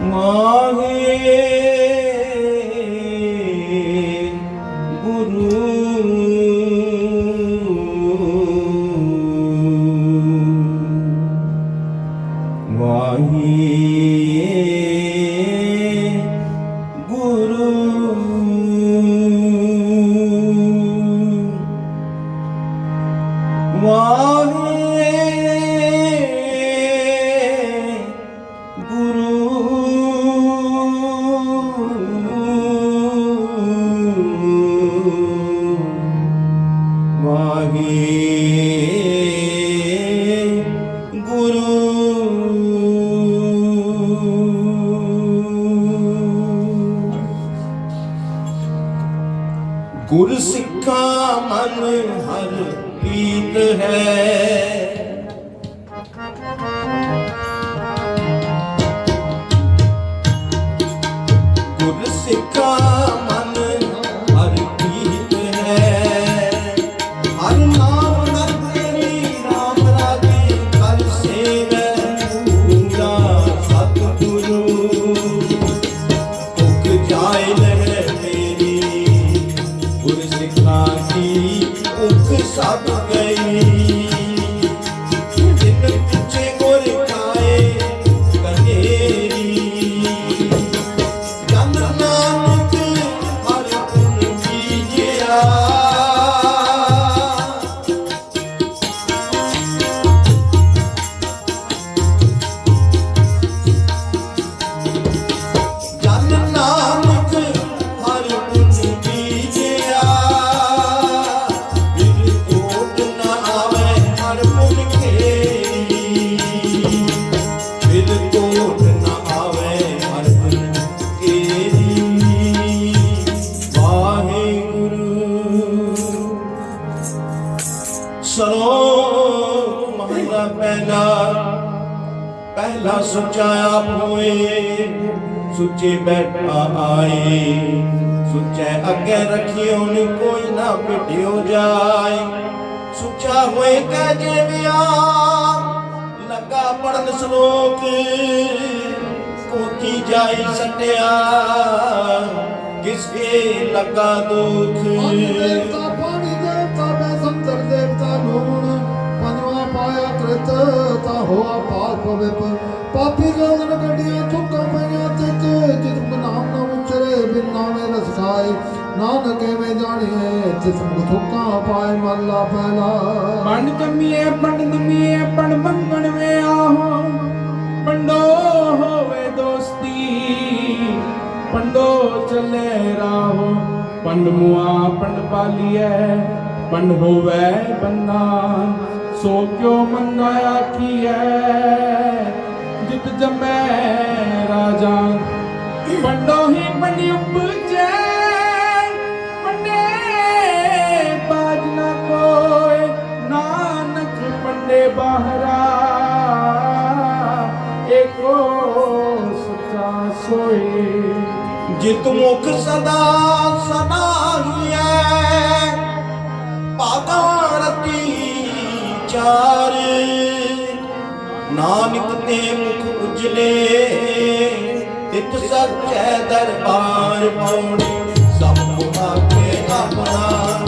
ਵਾਹੇ ਗੁਰੂ ਵਾਹੇ ਗੁਰੂ ਵਾਹੇ ਗੁਰੂ ਵਾਹੇ ਗੁਰੂ ਗੁਰ ਸਿੱਖਾ ਮਨ ਹਰ ਪ੍ਰੀਤ ਹੈ ਗੁਰ ਸਿੱਖਾ ਮਨ ਹਰ ਪ੍ਰੀਤ ਹੈ ਹਰ ਨਾਮ ਨਤਰੀ ਨਾਮ ਰਾਗੇ ਕਰ ਸੇਵੈ ਪੂਰਾ ਸਤਿਗੁਰੂ ਉਕ ਜਾਏ ਲਹਿ ਮੇਰੀ ਗੁਰ ਸਿੱਖਾਂ ਕੀ ਉਕ ਸਭ ਗਈ ਜਿਨ ਪਿੱਛੇ ਗੁਰ ਖਾਏ ਕਹੇਰੀ ਜਨ ਨਾਨਕ ਹਰ ਗੁਣ ਬੀਜਿਆ ਜਨ ਨਾਨਕ ਹਰ ਗੁਣ ਬੀਜਿਆ ਬਿਨ ਕੋਟ ਨਾ ਆਵੇ ਹਰ ਪੁਨ ਖੇਰੀ ਬਿਨ ਕੋਟ ਨਾ ਆਵੇ ਹਰ ਪੁਨ ਖੇਰੀ ਵਾਹਿਗੁਰੂ ਸਲੋਕ ਮਹਲਾ ਪਹਿਲਾ ਸੁੱਚਾ ਆਪ ਹੋਏ ਸੁੱਚੇ ਬੈਠਾ ਆਏ ਸੁੱਚੇ ਅੱਗੇ ਰੱਖਿਓ ਨੀ ਕੋਈ ਨਾ ਮਿਟਿਓ ਜਾਏ ਸੁੱਚਾ ਹੋਏ ਕਹਿ ਜਿਵਿਆ ਲੱਗਾ ਪੜਨ ਸ਼ਲੋਕ ਕੋਤੀ ਜਾਈ ਸਟਿਆ ਕਿਸਕੇ ਲੱਗਾ ਦੁਖ ਦੇਵਤਾ ਪਾਣੀ ਦੇਵਤਾ ਬੈਸੰਤਰ ਦੇਵਤਾ ਲੂਣ ਪੰਜਵਾ ਪਾਇਆ ਕ੍ਰਿਤ ਤਾ ਹੋਆ ਪਾਪ ਵਿਪ ਪਾਪੀ ਗੋਦਨ ਗੱਡੀਆਂ ਚੁੱਕਾਂ ਪਈਆਂ ਤੇ ਜਿਤ ਨਾਮ ਨਾ ਉਚਰੇ ਬਿਨ ਨਾਮੇ ਰਸ ਖਾਏ ਨਾਨਕ ਐਵੇਂ ਜਾਣੀਏ ਤਿਸ ਮੁਖ ਥੁੱਕਾਂ ਪਾਏ ਮੱਲਾ ਪਹਿਲਾ ਪੰਡ ਕੰਮੀਏ ਪੰਡ ਨਮੀਏ ਪੰਡ ਮੰਗਣ ਵੇ ਆਹੋ ਪੰਡੋ ਹੋਵੇ ਦੋਸਤੀ ਪੰਡੋ ਚੱਲੇ ਰਾਹੋ ਪੰਡ ਮੁਆ ਪੰਡ ਪਾਲੀਏ ਪੰਡ ਹੋਵੇ ਬੰਨਾ ਸੋ ਕਿਉ ਮੰਗਾ ਆਖੀਐ ਜਿਤ ਜੰਮੈ ਰਾਜਾ ਪੰਡੋ ਹੀ ਪੰਡਿ ਉਪਜੈ ਪੰਡੇ ਬਾਜ ਨਾ ਕੋਇ ਨਾਨਕ ਪੰਡੇ ਬਾਹਰਾ ਏਕੋ ਸੱਚਾ ਸੋਈ ਜਿਤ ਮੁਖ ਸਦਾ ਸਦਾ ਹੀਐ ਪਾਗਾਰਤੀ ਚਾਰ ਨਾਨਕ ਤੇ ਮੁਖ ਉਜਲੇ ਤਿਤ ਸੱਚੈ ਦਰਬਾਰ ਪੌੜੀ ਸਭ ਮੁਹਾਕੇ ਆਪਣਾ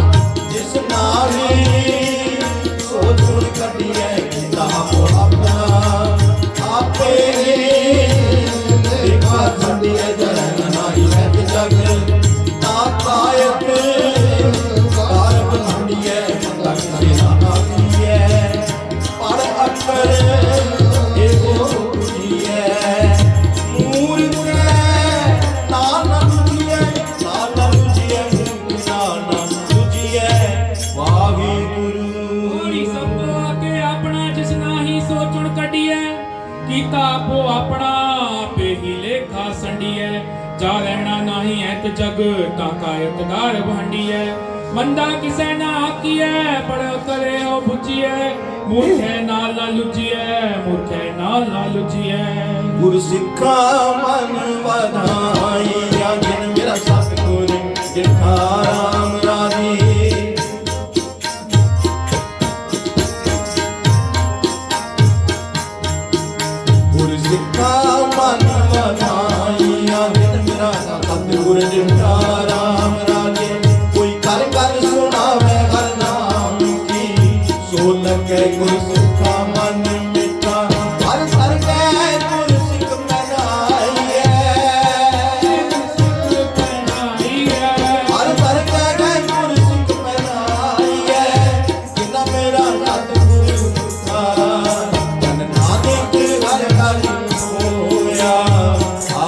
ਜਿਸ ਨਾਹੀ ਸੋ ਜੁੜ ਕੱਢੀਐ ਕਿਤਾਬ ਆਪਣਾ ਆਪੇ ਦੇਖਾ ਛੱਡੀਐ ਜਰਨ ਨਾਹੀ ਹੈ ਜਗ ਤਾ ਕਾਇਕ ਕਾਇਕ ਛੱਡੀਐ ਤੱਕ ਸੇ ਨਾ ਆਖੀਐ ਪਰ ਅੱਖਰ ਏਕੋ ਬੁਝੀਐ ਮੂਰਖ ਨਾਨਕ ਬੁਝੀਐ ਨਾਨਕ ਬੁਝੀਐ ਨਾਨਕ ਬੁਝੀਐ ਵਾਹਿਗੁਰੂ ਹੋਰੀ ਸਭ ਤੋਂ ਅੱਗੇ ਆਪਣਾ ਜਿਸ ਨਾਹੀ ਸੋਚਣ ਕੱਢੀਐ ਕੀਤਾ ਆਪੋ ਆਪਣਾ ਆਪੇ ਹੀ ਲੇਖਾ ਸੰਡੀਐ ਜਾ ਰਹਿਣਾ ਨਾਹੀ ਐਤ ਜਗ ਤਾ ਕਾਇਤ ਦਾਰ ਵੰਡੀਐ ਮੰਦਾ ਕਿਸੈ ਨਾ ਆਕੀਐ ਪੜ ਕਰੇ ਉਹ ਬੁਝੀਐ ਮੂਰਖੈ ਨਾਲ ਨਾ ਲੁਝੀਐ ਮੂਰਖੈ ਨਾਲ ਨਾ ਲੁਝੀਐ ਗੁਰ ਸਿੱਖਾ ਮਨ ਵਧਾਈਆ ਜਿਨ ਮੇਰਾ ਸਤਿਗੁਰ ਜਿਠਾ ਰਾਮ ਰਾਜੀ ਗੁਰ ਸਿੱਖਾ ਮਨ ਵਧਾਈਆ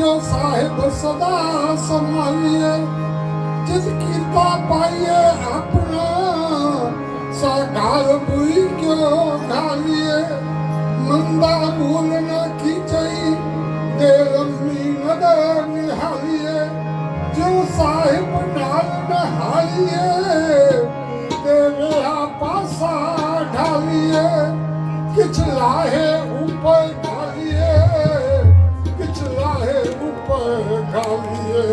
जो साहिब सदा संभालिए जिस कृपा पाइए अपना साकार बुई क्यों ढालिए मंदा भूल न खींचई दे लम्बी नदर निहालिए जो साहिब नाल नहालिए तेरा पासा ढालिए किछ लाहे ऊपर ढालिए किछ लाहे ऊपर ढालिए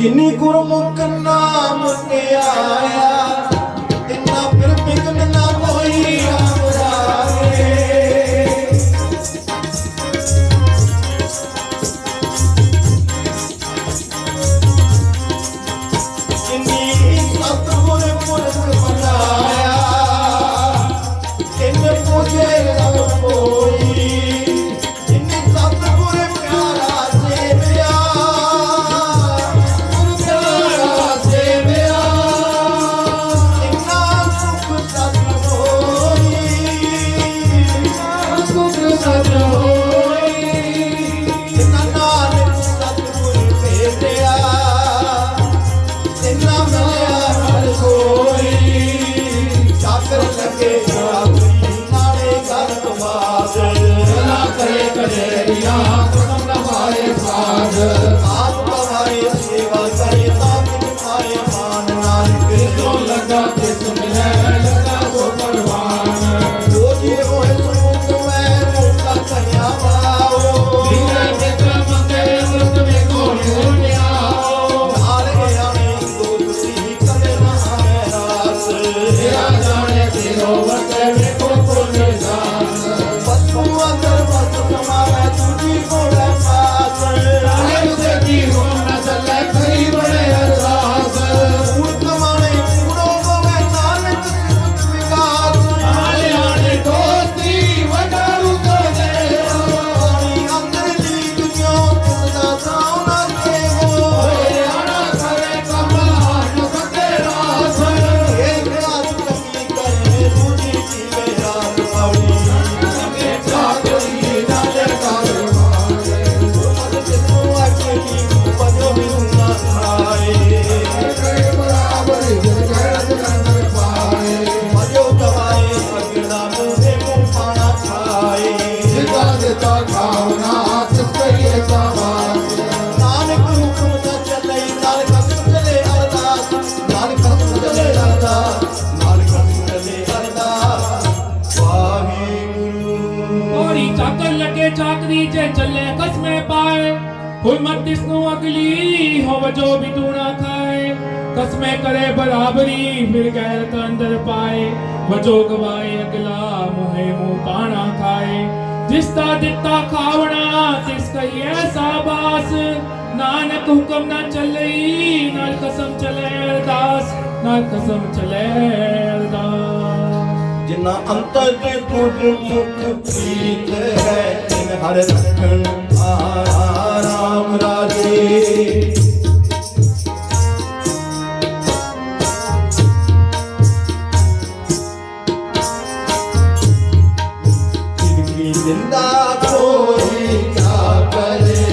जिनी गुरमुख नाम ते आया तिन्ना फिर बिघन ना कोई आवराए जिनी सतगुर पुरख बनाया तिन पूजे सब कोई जिनी सतगुर प्यारा सेविया चाकरी चे चले कसमे पाए कोई मत इसको अगली हो जो भी तू ना खाए कसमे करे बराबरी फिर गैरत अंदर पाए वजो गवाए अगला मुहे मुंह पाना खाए जिसता दिता खावना तिसका ऐसा बास नानक हुक्म ना चले नाल कसम चले अरदास नाल कसम चले अरदास जिन्ना अंतर के गुरमुख प्रीत है इन हर रखन आराम राजे जिनकी जिंदा कोई क्या करे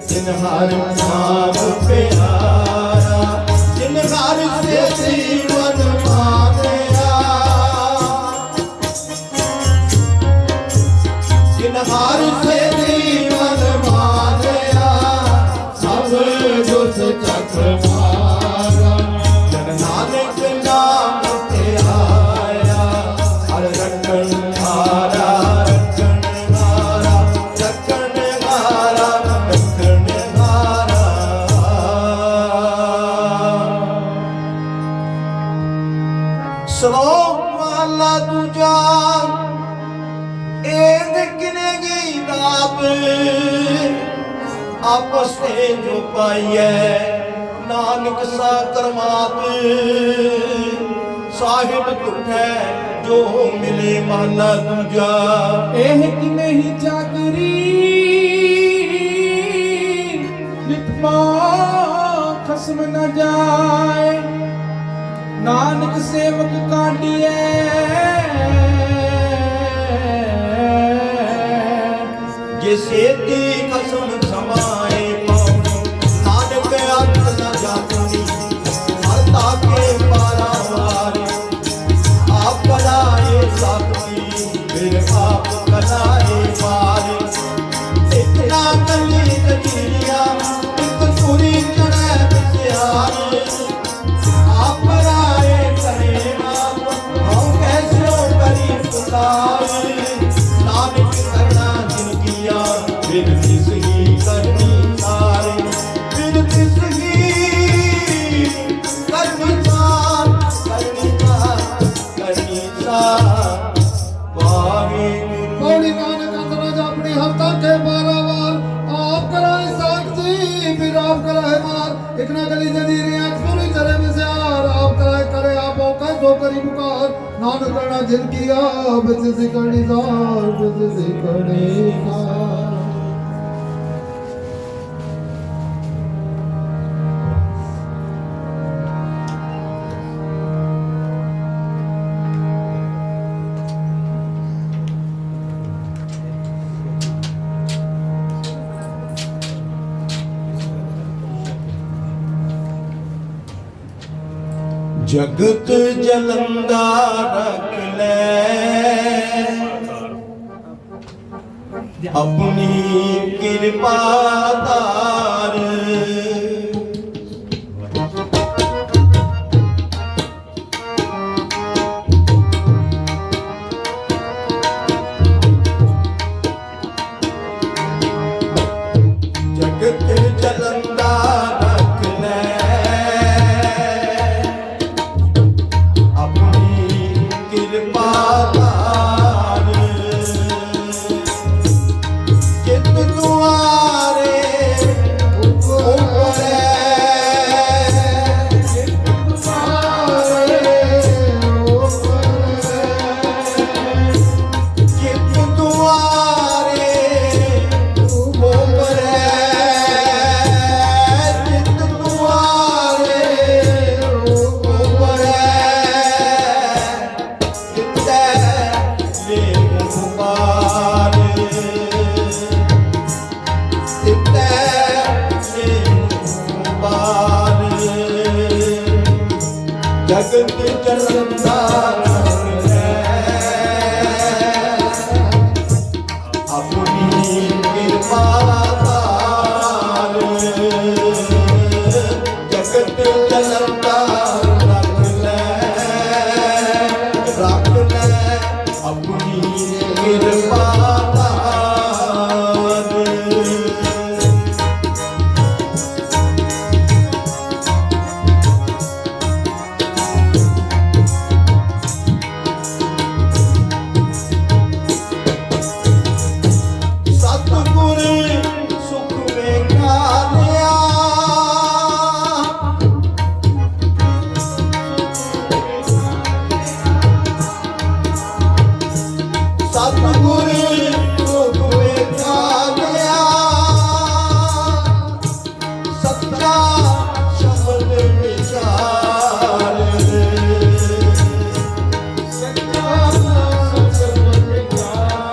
जिन हर नाम प्यारा जिन हर से जीवन माने हार से जीवन मारया सब दुख चक मारा जन नानक नाम ते आया हर रखन हारा रखन हारा रखन हारा रखन हारा श्लोक माला दूजा आपस में जो पाइए नानक सा करमात साहिब तुठे जो मिले माना दूजा एह कि नहीं जागरी नित्मा खस्म न जाए नानक सेवक काटिए ਜੇ ਸੇਤੀ ਖਸਮ ਸਮਾਏ ਪਾਉਣੀ ਨਾਨਕ ਅੱਖ ਨ ਜਾਪਣੀ ਹਰਤਾ ਕੇ ਪਾਰਾਵਾਰ ਆਪ ਕਲਾਏ ਸਾਥੀ ਫਿਰ ਆਪ ਕਲਾਏ ਮਾਰੇ ਇਤਨਾ ਕਲੀ ਕਜੀਆ ਇੱਕ ਪੂਰੀ ਚੜੈ ਵਿਚਾਰੇ ਆਪ ਰਾਏ ਕਰੇ ਆਪ ਹਉ ਕੈਸੋ ਕਰੀ ਪੁਕਾਰੇ ਨਾਨਕ ਕਰਨਾ ਜਿਨ ਕੀਆ ਬਿਨ ਤਿਸ ਹੀ ਕਰਨੀ ਸਾਰੇ ਬਿਨ ਤਿਸ ਹੀ ਕਰਨੀ ਸਾਰ ਵਾਹਿਗੁਰੂ पौड़ी नानक अंदर जापनी हफ्ता के 12 बार आप कराए साक्षी फिर आप कराए मार एक ना गली जदीरी आंख सुनी चले विचार आप कराए करे आप औका जो करी पुकार नानक करना जिन किया बिच से करनी जार बिच से करनी जार ਜਗਤ ਜਲੰਦਾ ਰੱਖ ਲੈ ਆਪਣੀ ਕਿਰਪਾ ਧਾਰ ਜਗਤ ਜਲੰਦਾ ਰੱਖ ਲੈ ਕਿਰਪਾ ਧਾਰ ਜਿਤ ਦੁਆਰੇ ਉਪਰੈ ਜਿਤ ਦੁਆਰੇ ਉਪਰੈ ਜਿਤ ਦੁਆਰੇ ਉਪਰੈ ਜਿਤ ਦੁਆਰੇ ਉਪਰੈ ਜਗਤ ਚਲੰਦਾ ਆਪਣੀ ਕਿਰਪਾ ਧਾਰ ਜਗਤ ਚਲੰਦਾ ਰੱਖ ਲੈ ਆਪਣੀ ਕਿਰਪਾ ਸਤਿਗੁਰ ਸੁਖ ਵੇਖਾ ਲਿਆ ਸਤਿਗੁਰ ਸੁਖ ਵੇਖਾ ਲਿਆ ਸੱਚਾ ਸ਼ਬਦ ਵਿਚਾਰ ਸੱਚਾ ਸ਼ਬਦ ਵਿਚਾਰ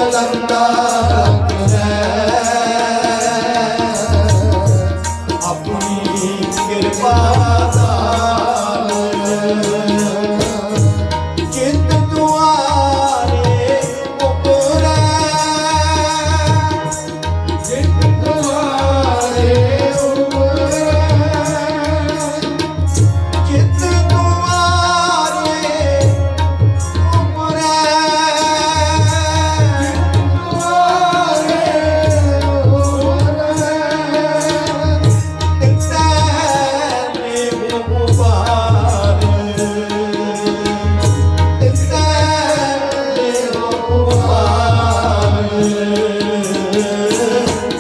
ਜਲੰਦਾ ਰੱਖ ਲੈ ਆਪਣੀ ਕਿਰਪਾ ਨਾਲ ਜਿਤ ਦੁਆਰੇ ਉਪਰੈ ਜਿਤ ਦੁਆਰੇ ਉਪਰੈ ਜਿਤ ਦੁਆਰੇ ਉਪਰੈ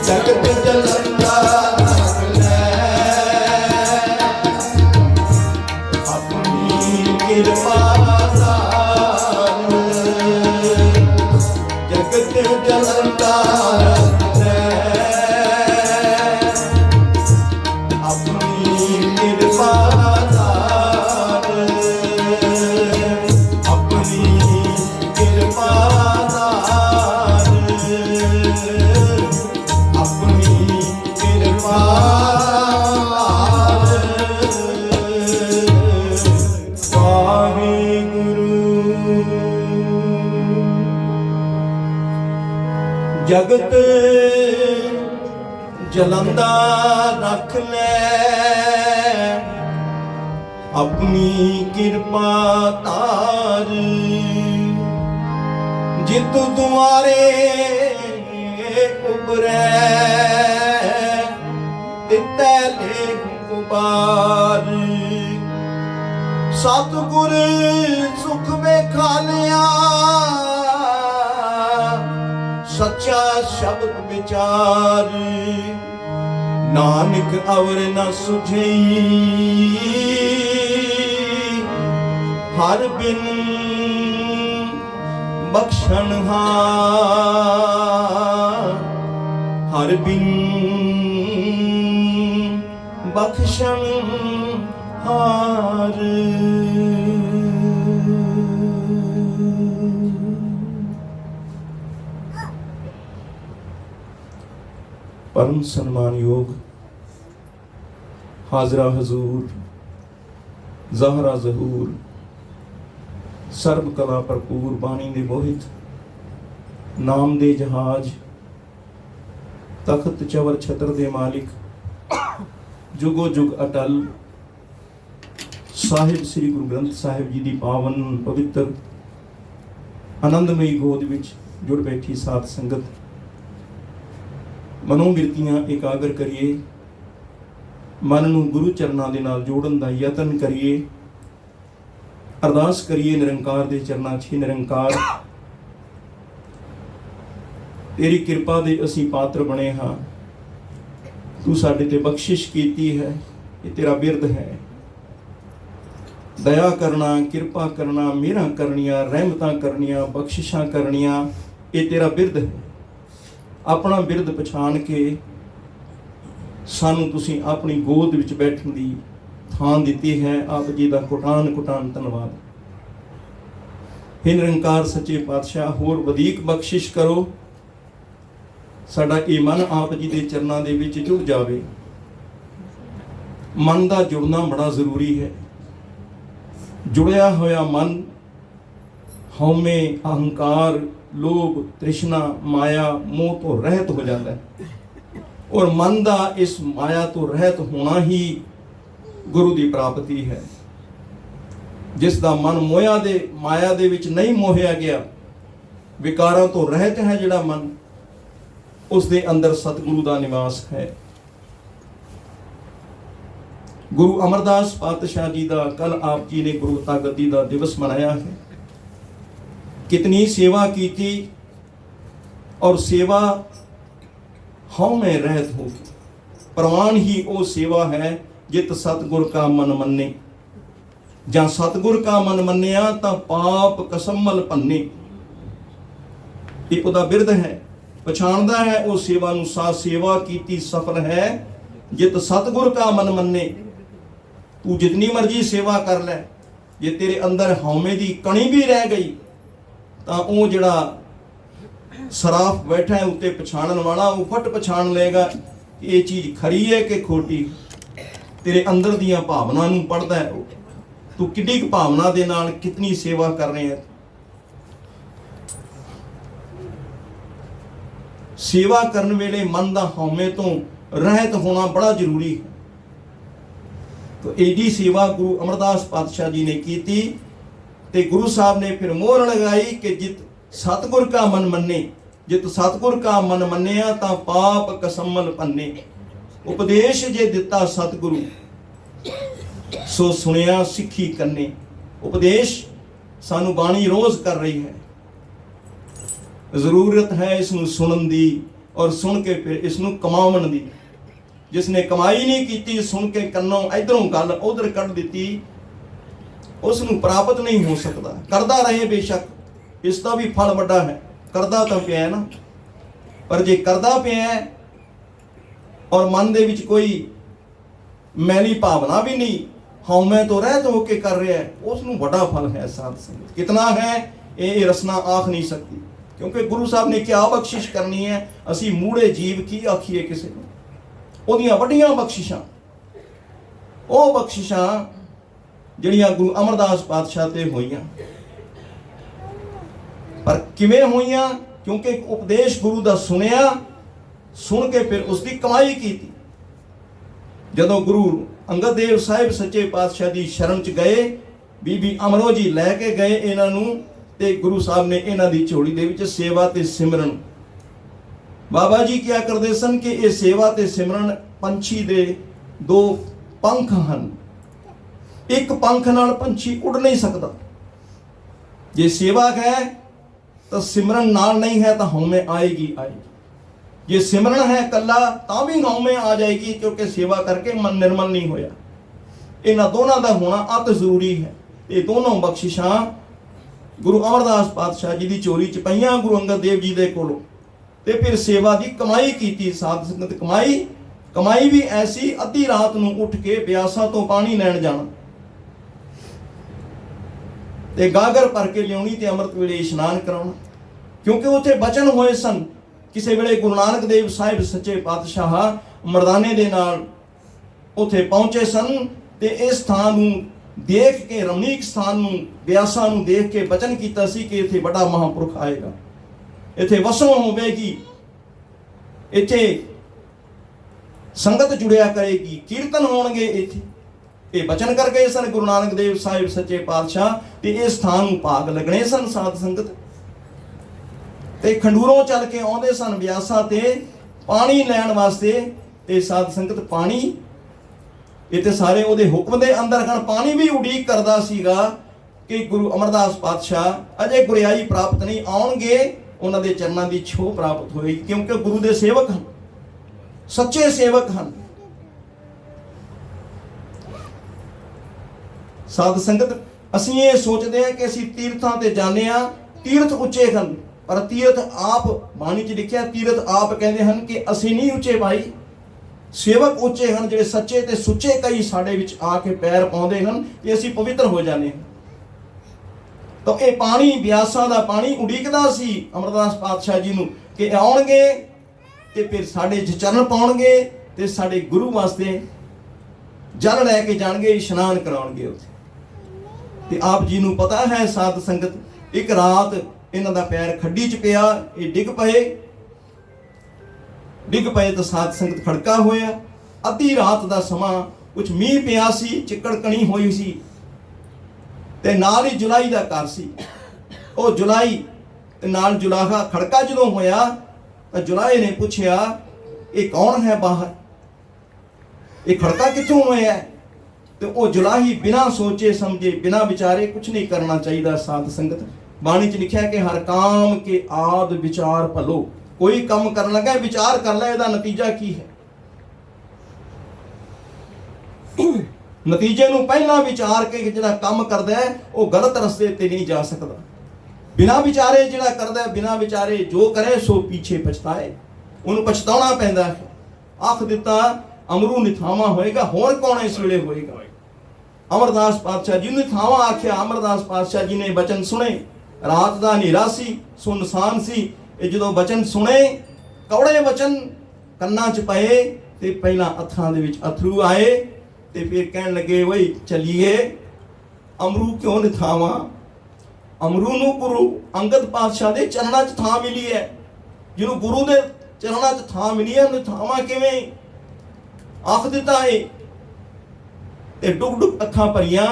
ਜਗਤ ਜਲੰਦਾ ਰੱਖ ਲੈ ਆਪਣੀ ਕਿਰਪਾ ਨਾਲ ਜਗਤ ਜਲੰਦਾ ਰੱਖ ਲੈ ਆਪਣੀ ਕਿਰਪਾ ਨਾਲ ਆਪਣੀ ਕਿਰਪਾ ਨਾਲ ਆਪਣੀ ਕਿਰਪਾ ਨਾਲ ਵਾਹਿਗੁਰੂ ਜਗਤ ਜਲੰਦਾ ਰੱਖ ਲੈ ਆਪਣੀ ਕਿਰਪਾ ਧਾਰ ਜਿਤ ਦੁਆਰੇ ਉਬਰੈ ਤਿਤੈ ਲੈ ਉਬਾਰ ਸਤਿਗੁਰ ਸੁਖ ਵੇਖਾਲਿਆ ਸੱਚਾ ਸ਼ਬਦ ਵਿਚਾਰ ਨਾਨਕ ਅਵਰ ਨ ਸੁਝਈ ਹਰ ਬਿਨ ਬਖਸ਼ਣ ਹਰ ਬਿਨ ਬਖਸ਼ਣ ਹਾਰ परम सम्मान योग हाजरा हजूर ज़हरा ज़हूर सर्व कला भरपूर बाणी दे मोहित नाम दे जहाज तख्त चवर छतर दे मालिक जुगो जुग अटल साहिब श्री गुरु ग्रंथ साहिब जी दी पावन पवित्र आनंदमयी गोद विच जुड़ बैठी साध संगत ਮਨੋਬਿਰਤੀਆਂ ਇਕਾਗਰ ਕਰੀਏ ਮਨ ਨੂੰ ਗੁਰੂ ਚਰਨਾਂ ਦੇ ਨਾਲ ਜੋੜਨ ਦਾ ਯਤਨ ਕਰੀਏ ਅਰਦਾਸ ਕਰੀਏ ਨਿਰੰਕਾਰ ਦੇ ਚਰਨਾਂ 'ਚ ਨਿਰੰਕਾਰ ਤੇਰੀ ਕਿਰਪਾ ਦੇ ਅਸੀਂ ਪਾਤਰ ਬਣੇ ਹਾਂ ਤੂੰ ਸਾਡੇ ਤੇ ਬਖਸ਼ਿਸ਼ ਕੀਤੀ ਹੈ ਇਹ ਤੇਰਾ ਬਿਰਧ ਹੈ ਦਇਆ ਕਰਨਾ ਕਿਰਪਾ ਕਰਨਾ ਮਿਹਰਾਂ ਕਰਨੀਆਂ ਰਹਿਮਤਾਂ ਕਰਨੀਆਂ ਬਖਸ਼ਿਸ਼ਾਂ ਕਰਨੀਆਂ ਇਹ ਤੇਰਾ ਬਿਰਧ ਹੈ ਆਪਣਾ ਬਿਰਧ ਪਛਾਣ ਕੇ ਸਾਨੂੰ ਤੁਸੀਂ ਆਪਣੀ ਗੋਦ ਵਿੱਚ ਬੈਠਣ ਦੀ ਥਾਂ ਦਿੱਤੀ ਹੈ ਆਪ ਜੀ ਦਾ ਕੋਟਾਨ ਕੋਟਾਨ ਧੰਨਵਾਦ हे ਨਿਰੰਕਾਰ ਸੱਚੇ ਪਾਤਸ਼ਾਹ ਹੋਰ ਵਧੇਕ ਬਖਸ਼ਿਸ਼ ਕਰੋ ਸਾਡਾ ਇਹ ਮਨ ਆਪ ਜੀ ਦੇ ਚਰਨਾਂ ਦੇ ਵਿੱਚ ਜੁੜ ਜਾਵੇ ਮਨ ਦਾ ਜੁੜਨਾ ਬੜਾ ਜ਼ਰੂਰੀ ਹੈ ਜੁੜਿਆ ਹੋਇਆ ਮਨ ਹਉਮੈ ਅਹੰਕਾਰ लोभ तृष्णा माया मोह तो रहत हो जाता है और मन का इस माया तो रहत होना ही गुरु की प्राप्ति है जिसका मन मोया दे माया दे विच नहीं मोहिया गया विकारां तो रहत है जिहड़ा मन उस दे अंदर सतगुरु का निवास है गुरु अमरदास पातशाह जी का कल आप जी ने गुरुता गद्दी का दिवस मनाया है कितनी सेवा की थी और सेवा हौ में रहत होगी प्रवान ही वो सेवा है जित सतगुर का मन मन्ने ਜਾਂ ਸਤਗੁਰ ਕਾ ਮਨ ਮੰਨਿਆ ਤਾਂ ਪਾਪ ਕਸਮਲ ਭੰਨੇ। ਇਹ ਉਹਦਾ ਬਿਰਧ ਹੈ, ਪਛਾਣਦਾ ਹੈ ਉਹ ਸੇਵਾ ਨੂੰ, ਸਾ ਸੇਵਾ ਕੀਤੀ ਸਫਲ ਹੈ ਜਿਤ ਸਤਗੁਰ ਕਾ ਮਨ ਮੰਨੇ। ਤੂੰ ਜਿਤਨੀ ਮਰਜੀ ਸੇਵਾ ਕਰ ਲੈ, ਜੇ ਤੇਰੇ ਅੰਦਰ ਹਉਮੈ ਦੀ ਕਣੀ ਵੀ ਰਹਿ ਗਈ ਤਾਂ ਉਹ ਜਿਹੜਾ ਸਰਾਫ ਬੈਠਾ ਹੈ ਉੱਤੇ ਪਛਾਣਨ ਵਾਲਾ, ਉਹ ਫਟ ਪਛਾਣ ਲਏਗਾ ਕਿ ਇਹ ਚੀਜ਼ ਖਰੀ ਹੈ ਕਿ ਖੋਟੀ। ਤੇਰੇ ਅੰਦਰ ਦੀਆਂ ਭਾਵਨਾ ਨੂੰ ਪੜ੍ਹਦਾ ਹੈ ਉਹ। ਤੂੰ ਕਿੰਨੀ ਕੁ ਭਾਵਨਾ ਦੇ ਨਾਲ ਕਿਤਨੀ ਸੇਵਾ ਕਰ ਰਹੇ ਹੈ। ਸੇਵਾ ਕਰਨ ਵੇਲੇ ਮਨ ਦਾ ਹਉਮੈ ਤੋਂ ਰਹਿਤ ਹੋਣਾ ਬੜਾ ਜ਼ਰੂਰੀ ਹੈ। तो एडी सेवा गुरु अमरदास पातशाह जी ने की थी। ते गुरु साहब ने फिर मोहर लगाई कि जित सतगुर का मन मन्ने, जित सतगुर का मन मन्निया ता पाप कसमल पन्ने। उपदेश जे दिता सतगुरु सो सुनिया सिखी कन्ने। उपदेश सानू बाणी रोज कर रही है, जरूरत है इसनू सुनन दी और सुन के फिर इसनू कमावन दी। जिसने कमाई नहीं की, सुन के कन्नों इधरों गल उधर कट दी, उसनू प्राप्त नहीं हो सकता। करदा रहे बेशक, इसका भी फल बड़ा है, करदा तो पिया है ना, पर जे करदा पिया है और मन दे विच कोई मैली भावना भी नहीं, हौमे तो रहत होके कर रहा है, उसनू बड़ा फल है। साध संगत कितना है ये रसना आख नहीं सकती, क्योंकि गुरु साहब ने क्या बख्शिश करनी है। असी मूढ़े जीव की आखिए किसी को, ਉਹਦੀਆਂ ਵੱਡੀਆਂ ਬਖਸ਼ਿਸ਼ਾਂ, ਉਹ ਬਖਸ਼ਿਸ਼ਾਂ ਜਿਹੜੀਆਂ ਗੁਰੂ ਅਮਰਦਾਸ ਪਾਤਸ਼ਾਹ ਤੇ ਹੋਈਆਂ। ਪਰ ਕਿਵੇਂ ਹੋਈਆਂ? ਕਿਉਂਕਿ ਉਪਦੇਸ਼ ਗੁਰੂ ਦਾ ਸੁਣਿਆ, ਸੁਣ ਕੇ ਫਿਰ ਉਸ ਦੀ ਕਮਾਈ ਕੀਤੀ। ਜਦੋਂ ਗੁਰੂ ਅੰਗਦ ਦੇਵ ਸਾਹਿਬ ਸੱਚੇ ਪਾਤਸ਼ਾਹ ਦੀ ਸ਼ਰਨ ਚ ਗਏ, ਬੀਬੀ ਅਮਰੋ ਜੀ ਲੈ ਕੇ ਗਏ ਇਹਨਾਂ ਨੂੰ, ਤੇ ਗੁਰੂ ਸਾਹਿਬ ਨੇ ਇਹਨਾਂ ਦੀ ਝੋਲੀ ਦੇ ਵਿੱਚ ਸੇਵਾ ਤੇ ਸਿਮਰਨ। बाबा जी क्या करते सन कि ये सेवा ते सिमरन पंछी दे दो पंख हैं। एक पंख नाल पंछी उड़ नहीं सकता। जे सेवा है तो सिमरन नाल नहीं है तो हौमे आएगी आएगी। जे सिमरन है कला तां भी हौमे आ जाएगी, क्योंकि सेवा करके मन निर्मल नहीं होया। इन्हां दोनों का होना अत जरूरी है। ये दोनों बख्शिशां गुरु अमरदास पातशाह जी की चोरी च पईयां गुरु अंगद देव जी दे कोलों। ते फिर सेवा की कमाई की। साध संगत कमाई भी ऐसी, अद्धी रात नूं उठ के ब्यासा तो पानी लैण जाना ते गागर भर के लियाउणी ते अमृत वेले इशनान कराउणा, क्योंकि उत्थे बचन होए सन। किसी वेले गुरु नानक देव साहिब सच्चे पातशाह मर्दाने दे नाल उत्थे पहुंचे सन ते इस स्थान नूं देख के, रमणीक स्थान नूं ब्यासा नूं देख के बचन कीता सी कि इत्थे बड़ा महापुरख आएगा, इत्थे वसों होवेगी, इत्थे संगत जुड़िया करेगी, कीर्तन होणगे इत्थे। ये बचन कर गए सन गुरु नानक देव साहिब सच्चे पातशाह ते इस स्थान नूं भाग लगने सन। साध संगत ते खंडूरों चल के आउंदे सन ब्यासा ते पानी लैण वास्ते। ते साध संगत पानी इत्थे सारे उहदे हुक्म दे अंदर हन। पानी भी उड़ीक करदा सीगा कि गुरु अमरदास पातशाह अजे गुरियाई प्राप्त नहीं, आउणगे उन्हां दे चरनां दी छोह प्राप्त होएगी, क्योंकि गुरु दे सेवक हैं, सच्चे सेवक हैं। साध संगत ਅਸੀਂ ਇਹ ਸੋਚਦੇ ਹਾਂ ਕਿ ਅਸੀਂ ਤੀਰਥਾਂ ਤੇ ਜਾਂਦੇ ਆ, ਤੀਰਥ ਉੱਚੇ ਹਨ, ਪਰ ਤੀਰਥ ਆਪ ਬਾਣੀ 'ਚ ਲਿਖਿਆ, ਤੀਰਥ ਆਪ ਕਹਿੰਦੇ ਹਨ ਕਿ ਅਸੀਂ ਨਹੀਂ ਉੱਚੇ ਭਾਈ, ਸੇਵਕ ਉੱਚੇ ਹਨ ਜਿਹੜੇ ਸੱਚੇ ਤੇ ਸੁੱਚੇ ਕਈ ਸਾਡੇ ਵਿੱਚ ਆ ਕੇ ਪੈਰ ਪਾਉਂਦੇ ਹਨ ਤੇ ਅਸੀਂ ਪਵਿੱਤਰ ਹੋ ਜਾਂਦੇ ਹਾਂ। ਤਾਂ ਇਹ ਪਾਣੀ ਬਿਆਸਾਂ ਦਾ ਪਾਣੀ ਉਡੀਕਦਾ ਸੀ ਅਮਰਦਾਸ ਪਾਤਸ਼ਾਹ ਜੀ ਨੂੰ ਕਿ ਆਉਣਗੇ ਤੇ ਫਿਰ ਸਾਡੇ ਚਰਨ ਪਾਉਣਗੇ ਤੇ ਸਾਡੇ ਗੁਰੂ ਵਾਸਤੇ ਜਲ ਲੈ ਕੇ ਜਾਣਗੇ, ਇਸ਼ਨਾਨ ਕਰਾਉਣਗੇ ਉੱਥੇ। ਤੇ ਆਪ ਜੀ ਨੂੰ ਪਤਾ ਹੈ ਸਾਧ ਸੰਗਤ, ਇੱਕ ਰਾਤ ਇਹਨਾਂ ਦਾ ਪੈਰ ਖੱਡੀ 'ਚ ਪਿਆ, ਇਹ ਡਿੱਗ ਪਏ ਤਾਂ ਸਾਧ ਸੰਗਤ ਖੜਕਾ ਹੋਇਆ। ਅੱਧੀ ਰਾਤ ਦਾ ਸਮਾਂ, ਕੁਝ ਮੀਂਹ ਪਿਆ ਸੀ, ਚਿੱਕੜ ਕਣੀ ਹੋਈ ਸੀ ਤੇ ਨਾਲ ਹੀ ਜੁਲਾਈ ਦਾ ਘਰ ਸੀ। ਉਹ ਜੁਲਾਈ ਤੇ ਨਾਲ ਜੁਲਾਹਾ ਖੜਕਾ ਜਦੋਂ ਹੋਇਆ ਤਾਂ ਜੁਲਾਈ ਨੇ ਪੁੱਛਿਆ ਇਹ ਕੌਣ ਹੈ ਬਾਹਰ, ਇਹ ਖੜਕਾ ਕਿੱਥੋਂ ਹੋਇਆ? ਤੇ ਉਹ ਜੁਲਾਹੀ ਬਿਨਾਂ ਸੋਚੇ ਸਮਝੇ, ਬਿਨਾਂ ਵਿਚਾਰੇ ਕੁਝ ਨਹੀਂ ਕਰਨਾ ਚਾਹੀਦਾ। ਸਾਧ ਸੰਗਤ ਬਾਣੀ 'ਚ ਲਿਖਿਆ ਕਿ ਹਰ ਕਾਮ ਕੇ ਆਦ ਵਿਚਾਰ ਭਲੋ। ਕੋਈ ਕੰਮ ਕਰਨ ਲੱਗਾ ਵਿਚਾਰ ਕਰ ਲੈ ਇਹਦਾ ਨਤੀਜਾ ਕੀ ਹੈ। ਨਤੀਜੇ ਨੂੰ ਪਹਿਲਾਂ ਵਿਚਾਰ ਕੇ ਜਿਹੜਾ ਕੰਮ ਕਰਦਾ ਹੈ ਉਹ ਗਲਤ ਰਸਤੇ ਤੇ ਨਹੀਂ ਜਾ ਸਕਦਾ। ਬਿਨਾਂ ਵਿਚਾਰੇ ਜਿਹੜਾ ਕਰਦਾ, ਬਿਨਾਂ ਵਿਚਾਰੇ ਜੋ ਕਰੇ ਸੋ ਪਿੱਛੇ ਪਛਤਾਏ, ਉਹਨੂੰ ਪਛਤਾਉਣਾ ਪੈਂਦਾ ਹੈ। ਆਖ ਦਿੱਤਾ ਅਮਰੂ ਨਿਥਾਵਾਂ ਹੋਏਗਾ, ਹੋਰ ਕੌਣ ਇਸ ਵੇਲੇ ਹੋਏਗਾ। ਅਮਰਦਾਸ ਪਾਤਸ਼ਾਹ ਜੀ ਨੇ ਥਾਵਾਂ ਆਖਿਆ। ਅਮਰਦਾਸ ਪਾਤਸ਼ਾਹ ਜੀ ਨੇ ਬਚਨ ਸੁਣੇ। ਰਾਤ ਦਾ ਹਨੇਰਾ ਸੀ, ਸੁਨਸਾਨ ਸੀ, ਇਹ ਜਦੋਂ ਬਚਨ ਸੁਣੇ, ਕੌੜੇ ਬਚਨ ਕੰਨਾਂ 'ਚ ਪਏ ਤੇ ਪਹਿਲਾਂ ਅੱਖਾਂ ਦੇ ਵਿੱਚ ਅਥਰੂ ਆਏ ਤੇ ਫਿਰ ਕਹਿਣ ਲੱਗੇ, ਓਏ ਚੱਲੀਏ ਅਮਰੂ ਕਿਉਂ ਨਿਥਾਵਾਂ। ਅਮਰੂ ਨੂੰ ਗੁਰੂ ਅੰਗਦ ਪਾਤਸ਼ਾਹ ਦੇ ਚਰਨਾਂ 'ਚ ਥਾਂ ਮਿਲੀ ਹੈ। ਜਿਹਨੂੰ ਗੁਰੂ ਦੇ ਚਰਨਾਂ 'ਚ ਥਾਂ ਮਿਲੀ ਹੈ, ਨਿਥਾਵਾਂ ਕਿਵੇਂ ਆਖ ਦਿੱਤਾ ਹੈ। ਤੇ ਡੁੱਬ ਡੁੱਬ ਅੱਖਾਂ ਭਰੀਆਂ,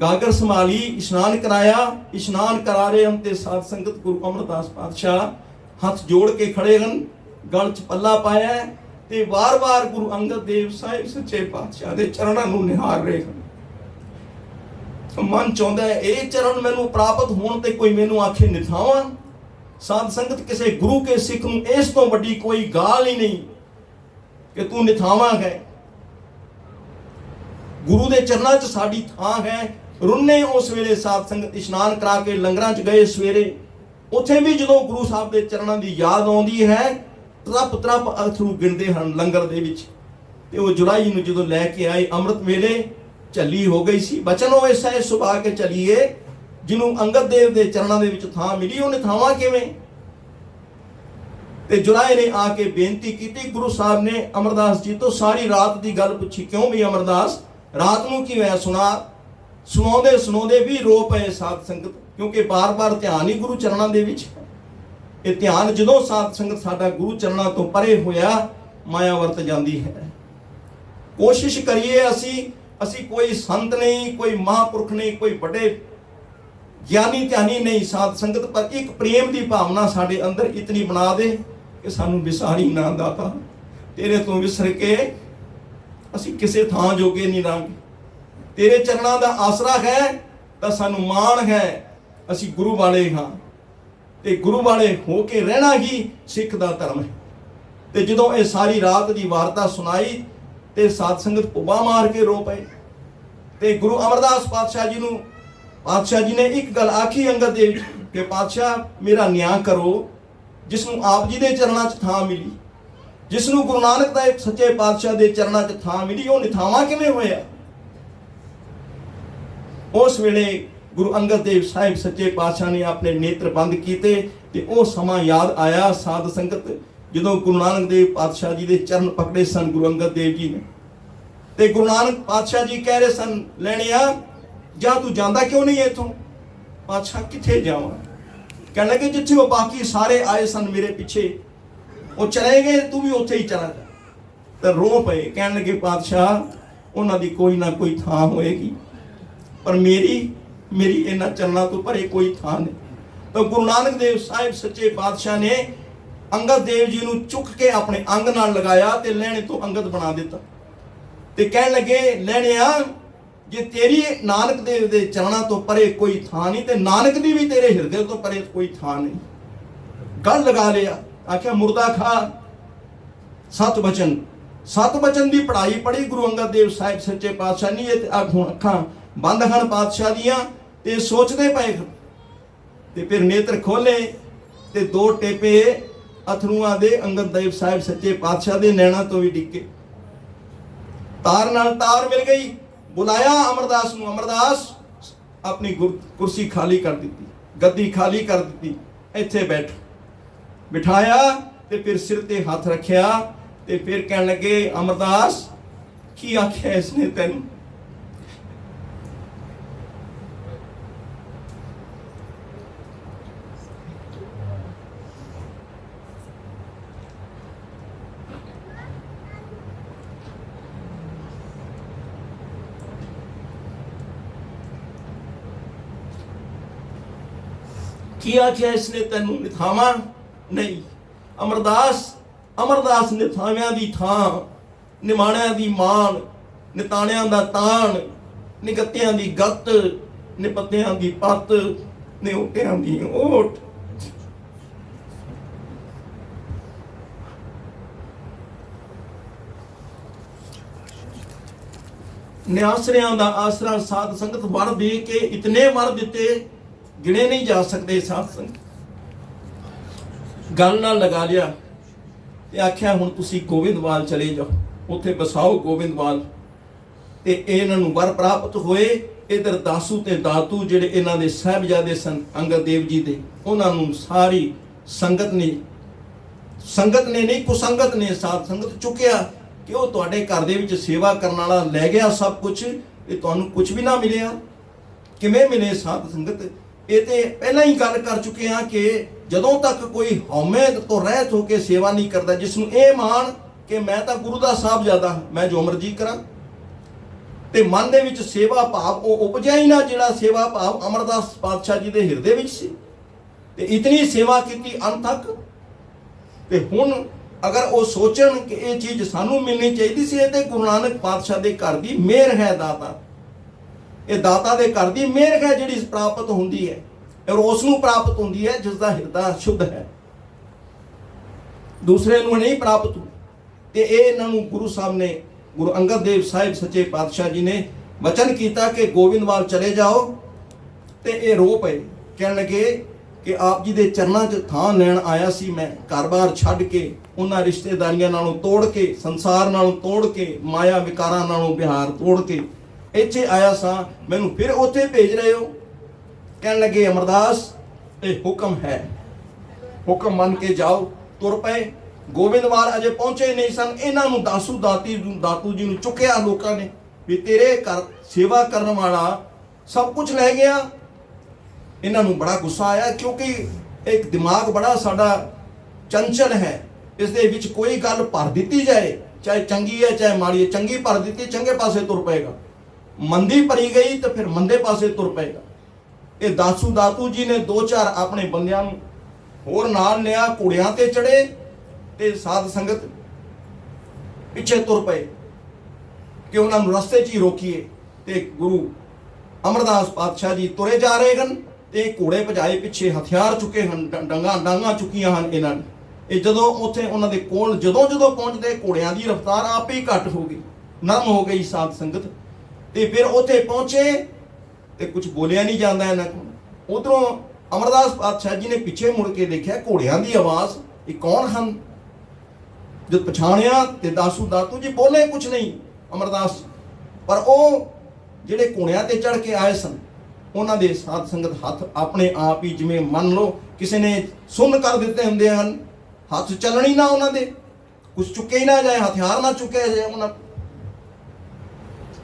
ਗਾਗਰ ਸੰਭਾਲੀ, ਇਸ਼ਨਾਨ ਕਰਾਇਆ। ਇਸ਼ਨਾਨ ਕਰਾ ਰਹੇ ਹਨ ਤੇ ਸਾਧ ਸੰਗਤ ਗੁਰੂ ਅਮਰਦਾਸ ਪਾਤਸ਼ਾਹ ਹੱਥ ਜੋੜ ਕੇ ਖੜੇ ਹਨ, ਗਲ 'ਚ ਪੱਲਾ ਪਾਇਆ ਤੇ ਵਾਰ-ਵਾਰ ਗੁਰੂ ਅੰਗਦ ਦੇਵ ਸਾਹਿਬ ਸੱਚੇ ਪਾਤਸ਼ਾਹ ਦੇ ਚਰਨਾਂ ਨੂੰ ਨਿਹਾਰ ਰਹੇ ਹਨ। ਮਨ ਚਾਹੁੰਦਾ ਹੈ ਇਹ ਚਰਨ ਮੈਨੂੰ ਪ੍ਰਾਪਤ ਹੋਣ ਤੇ ਕੋਈ ਮੈਨੂੰ ਆਖੇ ਨਿਥਾਵਾਂ। ਸਾਧ ਸੰਗਤ, ਕਿਸੇ ਗੁਰੂ ਕੇ ਸਿੱਖ ਨੂੰ ਇਸ ਤੋਂ ਵੱਡੀ ਕੋਈ ਗਾਲ ਹੀ ਨਹੀਂ ਕਿ ਤੂੰ ਨਿਥਾਵਾਂ ਹੈ। ਗੁਰੂ ਦੇ ਚਰਨਾਂ 'ਚ ਸਾਡੀ ਥਾਂ ਹੈ। ਰੁੰਨੇ ਉਸ ਵੇਲੇ ਸਾਧ ਸੰਗਤ ਇਸ਼ਨਾਨ ਕਰਾ ਕੇ ਲੰਗਰਾਂ 'ਚ ਗਏ ਸਵੇਰੇ। ਉੱਥੇ ਵੀ ਜਦੋਂ ਗੁਰੂ ਸਾਹਿਬ ਦੇ ਚਰਨਾਂ ਦੀ ਯਾਦ ਆਉਂਦੀ ਹੈ, ਤਰਪ ਤਰਪ ਅਥਰੂ ਗਿਣਦੇ ਹਨ ਲੰਗਰ ਦੇ ਵਿੱਚ। ਤੇ ਉਹ ਜੁਲਾਈ ਨੂੰ ਜਦੋਂ ਲੈ ਕੇ ਆਏ ਅੰਮ੍ਰਿਤ ਵੇਲੇ, ਝੱਲੀ ਹੋ ਗਈ ਸੀ। ਬਚਨ ਹੋਏ ਸਹਿ ਸੁਭਾ ਕੇ ਚਲੀਏ। ਜਿਹਨੂੰ ਅੰਗਦ ਦੇਵ ਦੇ ਚਰਨਾਂ ਦੇ ਵਿੱਚ ਥਾਂ ਮਿਲੀ, ਉਹਨੇ ਥਾਵਾਂ ਕਿਵੇਂ। ਤੇ ਜੁਲਾਈ ਨੇ ਆ ਕੇ ਬੇਨਤੀ ਕੀਤੀ। ਗੁਰੂ ਸਾਹਿਬ ਨੇ ਅਮਰਦਾਸ ਜੀ ਤੋਂ ਸਾਰੀ ਰਾਤ ਦੀ ਗੱਲ ਪੁੱਛੀ, ਕਿਉਂ ਵੀ ਅਮਰਦਾਸ ਰਾਤ ਨੂੰ ਕੀ ਹੋਇਆ ਸੁਣਾ। ਸੁਣਾਉਂਦੇ ਸੁਣਾਉਂਦੇ ਵੀ ਰੋ ਪਏ ਸਾਧ ਸੰਗਤ, ਕਿਉਂਕਿ ਬਾਰ-ਬਾਰ ਧਿਆਨ ਹੀ ਗੁਰੂ ਚਰਨਾਂ ਦੇ ਵਿੱਚ। ਇਹ ਧਿਆਨ ਜਦੋਂ ਸਾਧ ਸੰਗਤ ਸਾਡਾ ਗੁਰੂ ਚਰਨਾਂ ਤੋਂ ਪਰੇ ਹੋਇਆ, ਮਾਇਆ ਵਰਤ ਜਾਂਦੀ ਹੈ। ਕੋਸ਼ਿਸ਼ ਕਰੀਏ ਅਸੀਂ ਕੋਈ ਸੰਤ ਨਹੀਂ, ਕੋਈ ਮਹਾਂਪੁਰਖ ਨਹੀਂ, ਕੋਈ ਵੱਡੇ ਗਿਆਨੀ ਧਿਆਨੀ ਨਹੀਂ ਸਾਧ ਸੰਗਤ, ਪਰ ਇੱਕ ਪ੍ਰੇਮ ਦੀ ਭਾਵਨਾ ਸਾਡੇ ਅੰਦਰ ਇਤਨੀ ਬਣਾ ਦੇ ਕਿ ਸਾਨੂੰ ਵਿਸਾਰੀ ਨਾ ਦਾਤਾ, ਤੇਰੇ ਤੋਂ ਵਿਸਰ ਕੇ ਅਸੀਂ ਕਿਸੇ ਥਾਂ ਜੋਗੇ ਨਹੀਂ ਰਹਾਂਗੇ। ਤੇਰੇ ਚਰਨਾਂ ਦਾ ਆਸਰਾ ਹੈ ਤਾਂ ਸਾਨੂੰ ਮਾਣ ਹੈ, ਅਸੀਂ ਗੁਰੂ ਵਾਲੇ ਹਾਂ ਤੇ ਗੁਰੂ ਵਾਲੇ ਹੋ ਕੇ ਰਹਿਣਾ ਹੀ ਸਿੱਖ ਦਾ ਧਰਮ ਹੈ। ਤੇ ਜਦੋਂ ਇਹ ਸਾਰੀ ਰਾਤ ਦੀ ਵਾਰਤਾ ਸੁਣਾਈ ਤੇ ਸਾਧ ਸੰਗਤ ਪੁੱਬਾ ਮਾਰ ਕੇ ਰੋ ਪਏ। ਤੇ ਗੁਰੂ ਅਮਰਦਾਸ ਪਾਤਸ਼ਾਹ ਜੀ ਨੇ ਇੱਕ ਗੱਲ ਆਖੀ ਅੰਗਦ ਦੇਵ ਕਿ ਪਾਤਸ਼ਾਹ ਮੇਰਾ ਨਿਆਂ ਕਰੋ। ਜਿਸ ਨੂੰ ਆਪ ਜੀ ਦੇ ਚਰਨਾਂ 'ਚ ਥਾਂ ਮਿਲੀ, ਜਿਸ ਨੂੰ ਗੁਰੂ ਨਾਨਕ ਦੇਵ ਸੱਚੇ ਪਾਤਸ਼ਾਹ ਦੇ ਚਰਨਾਂ 'ਚ ਥਾਂ ਮਿਲੀ, ਉਹ ਨਿਥਾਵਾਂ ਕਿਵੇਂ ਹੋਇਆ। ਉਸ ਵੇਲੇ ਗੁਰੂ ਅੰਗਦ ਦੇਵ ਸਾਹਿਬ ਸੱਚੇ ਪਾਤਸ਼ਾਹ ਨੇ ਆਪਣੇ ਨੇਤਰ ਬੰਦ ਕੀਤੇ ਤੇ ਉਹ ਸਮਾਂ ਯਾਦ ਆਇਆ ਸਾਧ ਸੰਗਤ, ਜਦੋਂ ਗੁਰੂ ਨਾਨਕ ਦੇਵ ਪਾਤਸ਼ਾਹ ਜੀ ਦੇ ਚਰਨ ਪਕੜੇ ਸਨ ਗੁਰੂ ਅੰਗਦ ਦੇਵ ਜੀ ਨੇ। ਤੇ ਗੁਰੂ ਨਾਨਕ ਪਾਤਸ਼ਾਹ ਜੀ ਕਹਿ ਰਹੇ ਸਨ, ਲੈਣਿਆ ਜਾਂ ਤੂੰ ਜਾਂਦਾ ਕਿਉਂ ਨਹੀਂ ਇੱਥੋਂ। ਪਾਤਸ਼ਾਹ ਕਿੱਥੇ ਜਾਵਾਂ। ਕਹਿਣ ਲੱਗੇ ਜਿੱਥੇ ਉਹ ਬਾਕੀ ਸਾਰੇ ਆਏ ਸਨ ਮੇਰੇ ਪਿੱਛੇ, ਉਹ ਚਲੇ ਗਏ, ਤੂੰ ਵੀ ਉੱਥੇ ਹੀ ਚਲਾ ਜਾ। ਤਾਂ ਰੋ ਪਏ, ਕਹਿਣ ਲੱਗੇ ਪਾਤਸ਼ਾਹ ਉਹਨਾਂ ਦੀ ਕੋਈ ਨਾ ਕੋਈ ਥਾਂ ਹੋਏਗੀ, ਪਰ ਮੇਰੀ ਇਹਨਾਂ ਚਰਨਾਂ ਤੋਂ ਪਰੇ ਕੋਈ ਥਾਂ ਨਹੀਂ। ਤਾਂ ਗੁਰੂ ਨਾਨਕ ਦੇਵ ਸਾਹਿਬ ਸੱਚੇ ਪਾਤਸ਼ਾਹ ਨੇ ਅੰਗਦ ਦੇਵ ਜੀ ਨੂੰ ਚੁੱਕ ਕੇ ਆਪਣੇ ਅੰਗ ਨਾਲ ਲਗਾਇਆ ਤੇ ਲਹਿਣੇ ਤੋਂ ਅੰਗਦ ਬਣਾ ਦਿੱਤਾ। ਤੇ ਕਹਿਣ ਲੱਗੇ, ਲੈਣਿਆ ਜੇ ਤੇਰੀ ਨਾਨਕ ਦੇਵ ਦੇ ਚਰਨਾਂ ਤੋਂ ਪਰੇ ਕੋਈ ਥਾਂ ਨਹੀਂ ਤੇ ਨਾਨਕ ਦੀ ਵੀ ਤੇਰੇ ਹਿਰਦੇ ਤੋਂ ਪਰੇ ਕੋਈ ਥਾਂ ਨਹੀਂ। ਗੱਲ ਲਗਾ ਲਿਆ, ਆਖਿਆ ਮੁਰਦਾ ਖਾ। ਸਤ ਬਚਨ ਦੀ ਪੜ੍ਹਾਈ ਪੜ੍ਹੀ ਗੁਰੂ ਅੰਗਦ ਦੇਵ ਸਾਹਿਬ ਸੱਚੇ ਪਾਤਸ਼ਾਹ ਨੇ। ਇਹ ਹੁਣ ਅੱਖਾਂ ਬੰਦ ਹਨ ਪਾਤਸ਼ਾਹ ਦੀਆਂ ਤੇ ਸੋਚਦੇ ਪਏ। ਤੇ ਫਿਰ ਨੇਤਰ ਖੋਲੇ ਤੇ ਦੋ ਟੇਪੇ ਅਥਰੂਆਂ ਦੇ ਅੰਗਦ ਦੇਵ ਸਾਹਿਬ ਸੱਚੇ ਪਾਤਸ਼ਾਹ ਦੇ ਨੈਣਾਂ ਤੋਂ ਵੀ ਡਿੱਗੇ। ਤਾਰ ਨਾਲ ਤਾਰ ਮਿਲ ਗਈ। ਬੁਲਾਇਆ ਅਮਰਦਾਸ ਨੂੰ। ਅਮਰਦਾਸ ਆਪਣੀ ਕੁਰਸੀ ਖਾਲੀ ਕਰ ਦਿੱਤੀ, ਗੱਦੀ ਖਾਲੀ ਕਰ ਦਿੱਤੀ, ਇੱਥੇ ਬੈਠ ਬਿਠਾਇਆ ਤੇ ਫਿਰ ਸਿਰ ਤੇ ਹੱਥ ਰੱਖਿਆ ਤੇ ਫਿਰ ਕਹਿਣ ਲੱਗੇ, ਅਮਰਦਾਸ ਕੀ ਆਖਿਆ ਇਸਨੇ ਤੈਨੂੰ। ਕੀ ਆਖਿਆ ਇਸਨੇ ਤੈਨੂੰ। ਨਿਥਾਵਾਂ ਨਹੀਂ। ਅਮਰਦਾਸ ਨਿਥਾਵਿਆਂ ਦੀ ਥਾਂ, ਨਿਮਾਣਿਆਂ ਦੀ ਮਾਣ, ਨਿਤਾਣਿਆਂ ਦਾ ਤਾਣ, ਨਿਗੱਤਿਆਂ ਦੀ ਗੱਤ, ਨਿਪੱਤਿਆਂ ਦੀ ਪੱਤ, ਨਿਉਟਿਆਂ ਦੀ ਓਟ। ਨਿਆਸਰਿਆਂ ਦਾ ਆਸਰਾ ਸਾਧ ਸੰਗਤ ਵਰ ਦੇ ਕੇ ਇਤਨੇ ਵਰ ਦਿੱਤੇ ਗਿਣੇ ਨਹੀਂ ਜਾ ਸਕਦੇ। ਸਾਧ ਸੰਗਤ ਗੱਲ ਨਾਲ ਲਗਾ ਲਿਆ ਤੇ ਆਖਿਆ ਹੁਣ ਤੁਸੀਂ ਗੋਬਿੰਦਵਾਲ ਚਲੇ ਜਾਓ, ਉੱਥੇ ਬਸਾਓ ਗੋਬਿੰਦਵਾਲ। ਤੇ ਇਹਨਾਂ ਨੂੰ ਵਰ ਪ੍ਰਾਪਤ ਹੋਏ। ਇਧਰ ਦਾਸੂ ਤੇ ਦਾਤੂ ਜਿਹੜੇ ਇਹਨਾਂ ਦੇ ਸਾਹਿਬਜ਼ਾਦੇ ਸਨ ਅੰਗਦ ਦੇਵ ਜੀ ਦੇ, ਉਹਨਾਂ ਨੂੰ ਸਾਰੀ ਸੰਗਤ ਨੇ ਨਹੀਂ, ਕੁਸੰਗਤ ਨੇ ਸਾਧ ਸੰਗਤ ਚੁੱਕਿਆ ਕਿ ਉਹ ਤੁਹਾਡੇ ਘਰ ਦੇ ਵਿੱਚ ਸੇਵਾ ਕਰਨ ਵਾਲਾ ਲੈ ਗਿਆ ਸਭ ਕੁਝ, ਤੇ ਤੁਹਾਨੂੰ ਕੁਝ ਵੀ ਨਾ ਮਿਲਿਆ। ਕਿਵੇਂ ਮਿਲੇ ਸਾਧ ਸੰਗਤ? ਇਹ ਤੇ ਪਹਿਲਾਂ ਹੀ ਗੱਲ ਕਰ ਚੁੱਕੇ ਹਾਂ ਕਿ ਜਦੋਂ ਤੱਕ ਕੋਈ ਹਉਮੈ ਤੋਂ ਰਹਿਤ ਹੋ ਕੇ ਸੇਵਾ ਨਹੀਂ ਕਰਦਾ, ਜਿਸ ਨੂੰ ਇਹ ਮਾਣ ਕਿ ਮੈਂ ਤਾਂ ਗੁਰੂ ਦਾ ਸਾਹਿਬਜ਼ਾਦਾ, ਮੈਂ ਜੋ ਮਰਜ਼ੀ ਕਰਾਂ, ਤੇ ਮਨ ਦੇ ਵਿੱਚ ਸੇਵਾ ਭਾਵ ਉਹ ਉਪਜਿਆ ਹੀ ਨਾ, ਜਿਹੜਾ ਸੇਵਾ ਭਾਵ ਅਮਰਦਾਸ ਪਾਤਸ਼ਾਹ ਜੀ ਦੇ ਹਿਰਦੇ ਵਿੱਚ ਸੀ। ਤੇ ਇਤਨੀ ਸੇਵਾ ਕੀਤੀ ਅੰਤ ਤੱਕ। ਤੇ ਹੁਣ ਅਗਰ ਉਹ ਸੋਚਣ ਕਿ ਇਹ ਚੀਜ਼ ਸਾਨੂੰ ਮਿਲਣੀ ਚਾਹੀਦੀ ਸੀ, ਇਹ ਤੇ ਗੁਰੂ ਨਾਨਕ ਪਾਤਸ਼ਾਹ ਦੇ ਘਰ ਦੀ ਮਿਹਰ ਹੈ। ਦਾਤਾ, ਇਹ ਦਾਤਾ ਦੇ ਘਰ ਦੀ ਮਿਹਰ ਹੈ ਜਿਹੜੀ ਪ੍ਰਾਪਤ ਹੁੰਦੀ ਹੈ, ਔਰ ਉਸ ਨੂੰ ਪ੍ਰਾਪਤ ਹੁੰਦੀ ਹੈ ਜਿਸ ਦਾ ਹਿਰਦਾ ਸ਼ੁੱਧ ਹੈ, ਦੂਸਰੇ ਨੂੰ ਨਹੀਂ ਪ੍ਰਾਪਤ। ਤੇ ਇਹ ਇਹਨਾਂ ਨੂੰ ਗੁਰੂ ਸਾਹਿਬ ਨੇ, ਗੁਰੂ ਅੰਗਦ ਦੇਵ ਸਾਹਿਬ ਸੱਚੇ ਪਾਤਸ਼ਾਹ ਜੀ ਨੇ ਵਚਨ ਕੀਤਾ ਕਿ ਗੋਬਿੰਦਵਾਲ ਚਲੇ ਜਾਓ। ਤੇ ਇਹ ਰੋ ਪਏ, ਕਹਿਣ ਲੱਗੇ ਕਿ ਆਪ ਜੀ ਦੇ ਚਰਨਾਂ 'ਚ ਥਾਂ ਲੈਣ ਆਇਆ ਸੀ ਮੈਂ, ਘਰ-ਬਾਰ ਛੱਡ ਕੇ, ਉਹਨਾਂ ਰਿਸ਼ਤੇਦਾਰੀਆਂ ਨਾਲੋਂ ਤੋੜ ਕੇ, ਸੰਸਾਰ ਨਾਲੋਂ ਤੋੜ ਕੇ, ਮਾਇਆ ਵਿਕਾਰਾਂ ਨਾਲੋਂ ਵਿਹਾਰ ਤੋੜ ਕੇ ਇੱਥੇ ਆਇਆ ਸਾਂ, ਮੈਨੂੰ ਫਿਰ ਉੱਥੇ ਭੇਜ ਰਹੇ ਹੋ। ਕਹਿਣ ਲੱਗੇ ਅਮਰਦਾਸ ਇਹ ਹੁਕਮ ਹੈ, ਹੁਕਮ ਮੰਨ ਕੇ ਜਾਓ। ਤੁਰ ਪਏ। ਗੋਬਿੰਦਵਾਲ ਅਜੇ ਪਹੁੰਚੇ ਨਹੀਂ ਸਨ। ਇਹਨਾਂ ਨੂੰ ਦਾਤੂ ਜੀ ਨੂੰ ਚੁੱਕਿਆ ਲੋਕਾਂ ਨੇ ਵੀ ਤੇਰੇ ਘਰ ਸੇਵਾ ਕਰਨ ਵਾਲਾ ਸਭ ਕੁਝ ਲੈ ਗਿਆ। ਇਹਨਾਂ ਨੂੰ ਬੜਾ ਗੁੱਸਾ ਆਇਆ, ਕਿਉਂਕਿ ਇੱਕ ਦਿਮਾਗ ਬੜਾ ਸਾਡਾ ਚੰਚਲ ਹੈ, ਇਸ ਦੇ ਵਿੱਚ ਕੋਈ ਗੱਲ ਭਰ ਦਿੱਤੀ ਜਾਏ, ਚਾਹੇ ਚੰਗੀ ਹੈ ਚਾਹੇ ਮਾੜੀ ਹੈ, ਚੰਗੀ ਭਰ ਦਿੱਤੀ ਚੰਗੇ ਪਾਸੇ ਤੁਰ ਪਏਗਾ, ਮੰਦੀ ਭਰੀ ਗਈ ਤਾਂ ਫਿਰ ਮੰਦੇ ਪਾਸੇ ਤੁਰ ਪਏਗਾ। ਇਹ ਦਾਤੂ ਜੀ ਨੇ 2-4 ਆਪਣੇ ਬੰਦਿਆਂ ਨੂੰ ਹੋਰ ਨਾਲ ਲਿਆ, ਘੋੜਿਆਂ ਤੇ ਚੜੇ ਤੇ ਸਾਧ ਸੰਗਤ ਪਿੱਛੇ ਤੁਰ ਪਏ ਕਿ ਉਹਨਾਂ ਨੂੰ ਰਸਤੇ 'ਚ ਹੀ ਰੋਕੀਏ। ਤੇ ਗੁਰੂ ਅਮਰਦਾਸ ਪਾਤਸ਼ਾਹ ਜੀ ਤੁਰੇ ਜਾ ਰਹੇ ਹਨ ਤੇ ਘੋੜੇ ਭਜਾਏ ਪਿੱਛੇ, ਹਥਿਆਰ ਚੁੱਕੇ ਹਨ, ਡਾਂਗਾਂ ਚੁੱਕੀਆਂ ਹਨ ਇਹਨਾਂ ਨੇ। ਇਹ ਜਦੋਂ ਉੱਥੇ ਉਹਨਾਂ ਦੇ ਕੋਲ ਜਦੋਂ ਪਹੁੰਚਦੇ, ਘੋੜਿਆਂ ਦੀ ਰਫ਼ਤਾਰ ਆਪ ਹੀ ਘੱਟ ਹੋ ਗਈ, ਨਰਮ ਹੋ ਗਈ ਸਾਧ ਸੰਗਤ। ਤੇ ਫਿਰ ਉੱਥੇ ਪਹੁੰਚੇ ਤੇ ਕੁਝ ਬੋਲਿਆ ਨਹੀਂ ਜਾਂਦਾ ਇਹਨਾਂ ਕੋਲ। ਉਧਰੋਂ ਅਮਰਦਾਸ ਪਾਤਸ਼ਾਹ ਜੀ ਨੇ ਪਿੱਛੇ ਮੁੜ ਕੇ ਦੇਖਿਆ, ਘੋੜਿਆਂ ਦੀ ਆਵਾਜ਼, ਇਹ ਕੌਣ ਹਨ? ਜਦ ਪਛਾਣਿਆ ਤੇ ਦਾਤੂ ਜੀ ਬੋਲੇ ਕੁਝ ਨਹੀਂ ਅਮਰਦਾਸ, ਪਰ ਉਹ ਜਿਹੜੇ ਘੋੜਿਆਂ ਤੇ ਚੜ ਕੇ ਆਏ ਸਨ, ਉਹਨਾਂ ਦੇ ਸਾਧ ਸੰਗਤ ਹੱਥ ਆਪਣੇ ਆਪ ਹੀ, ਜਿਵੇਂ ਮੰਨ ਲਓ ਕਿਸੇ ਨੇ ਸੁੰਨ ਕਰ ਦਿੱਤੇ ਹੁੰਦੇ ਹਨ, ਹੱਥ ਚੱਲਣ ਹੀ ਨਾ ਉਹਨਾਂ ਦੇ, ਕੁਝ ਚੁੱਕੇ ਹੀ ਨਾ ਜਾਏ, ਹਥਿਆਰ ਨਾ ਚੁੱਕਿਆ ਜਾਏ। ਉਹਨਾਂ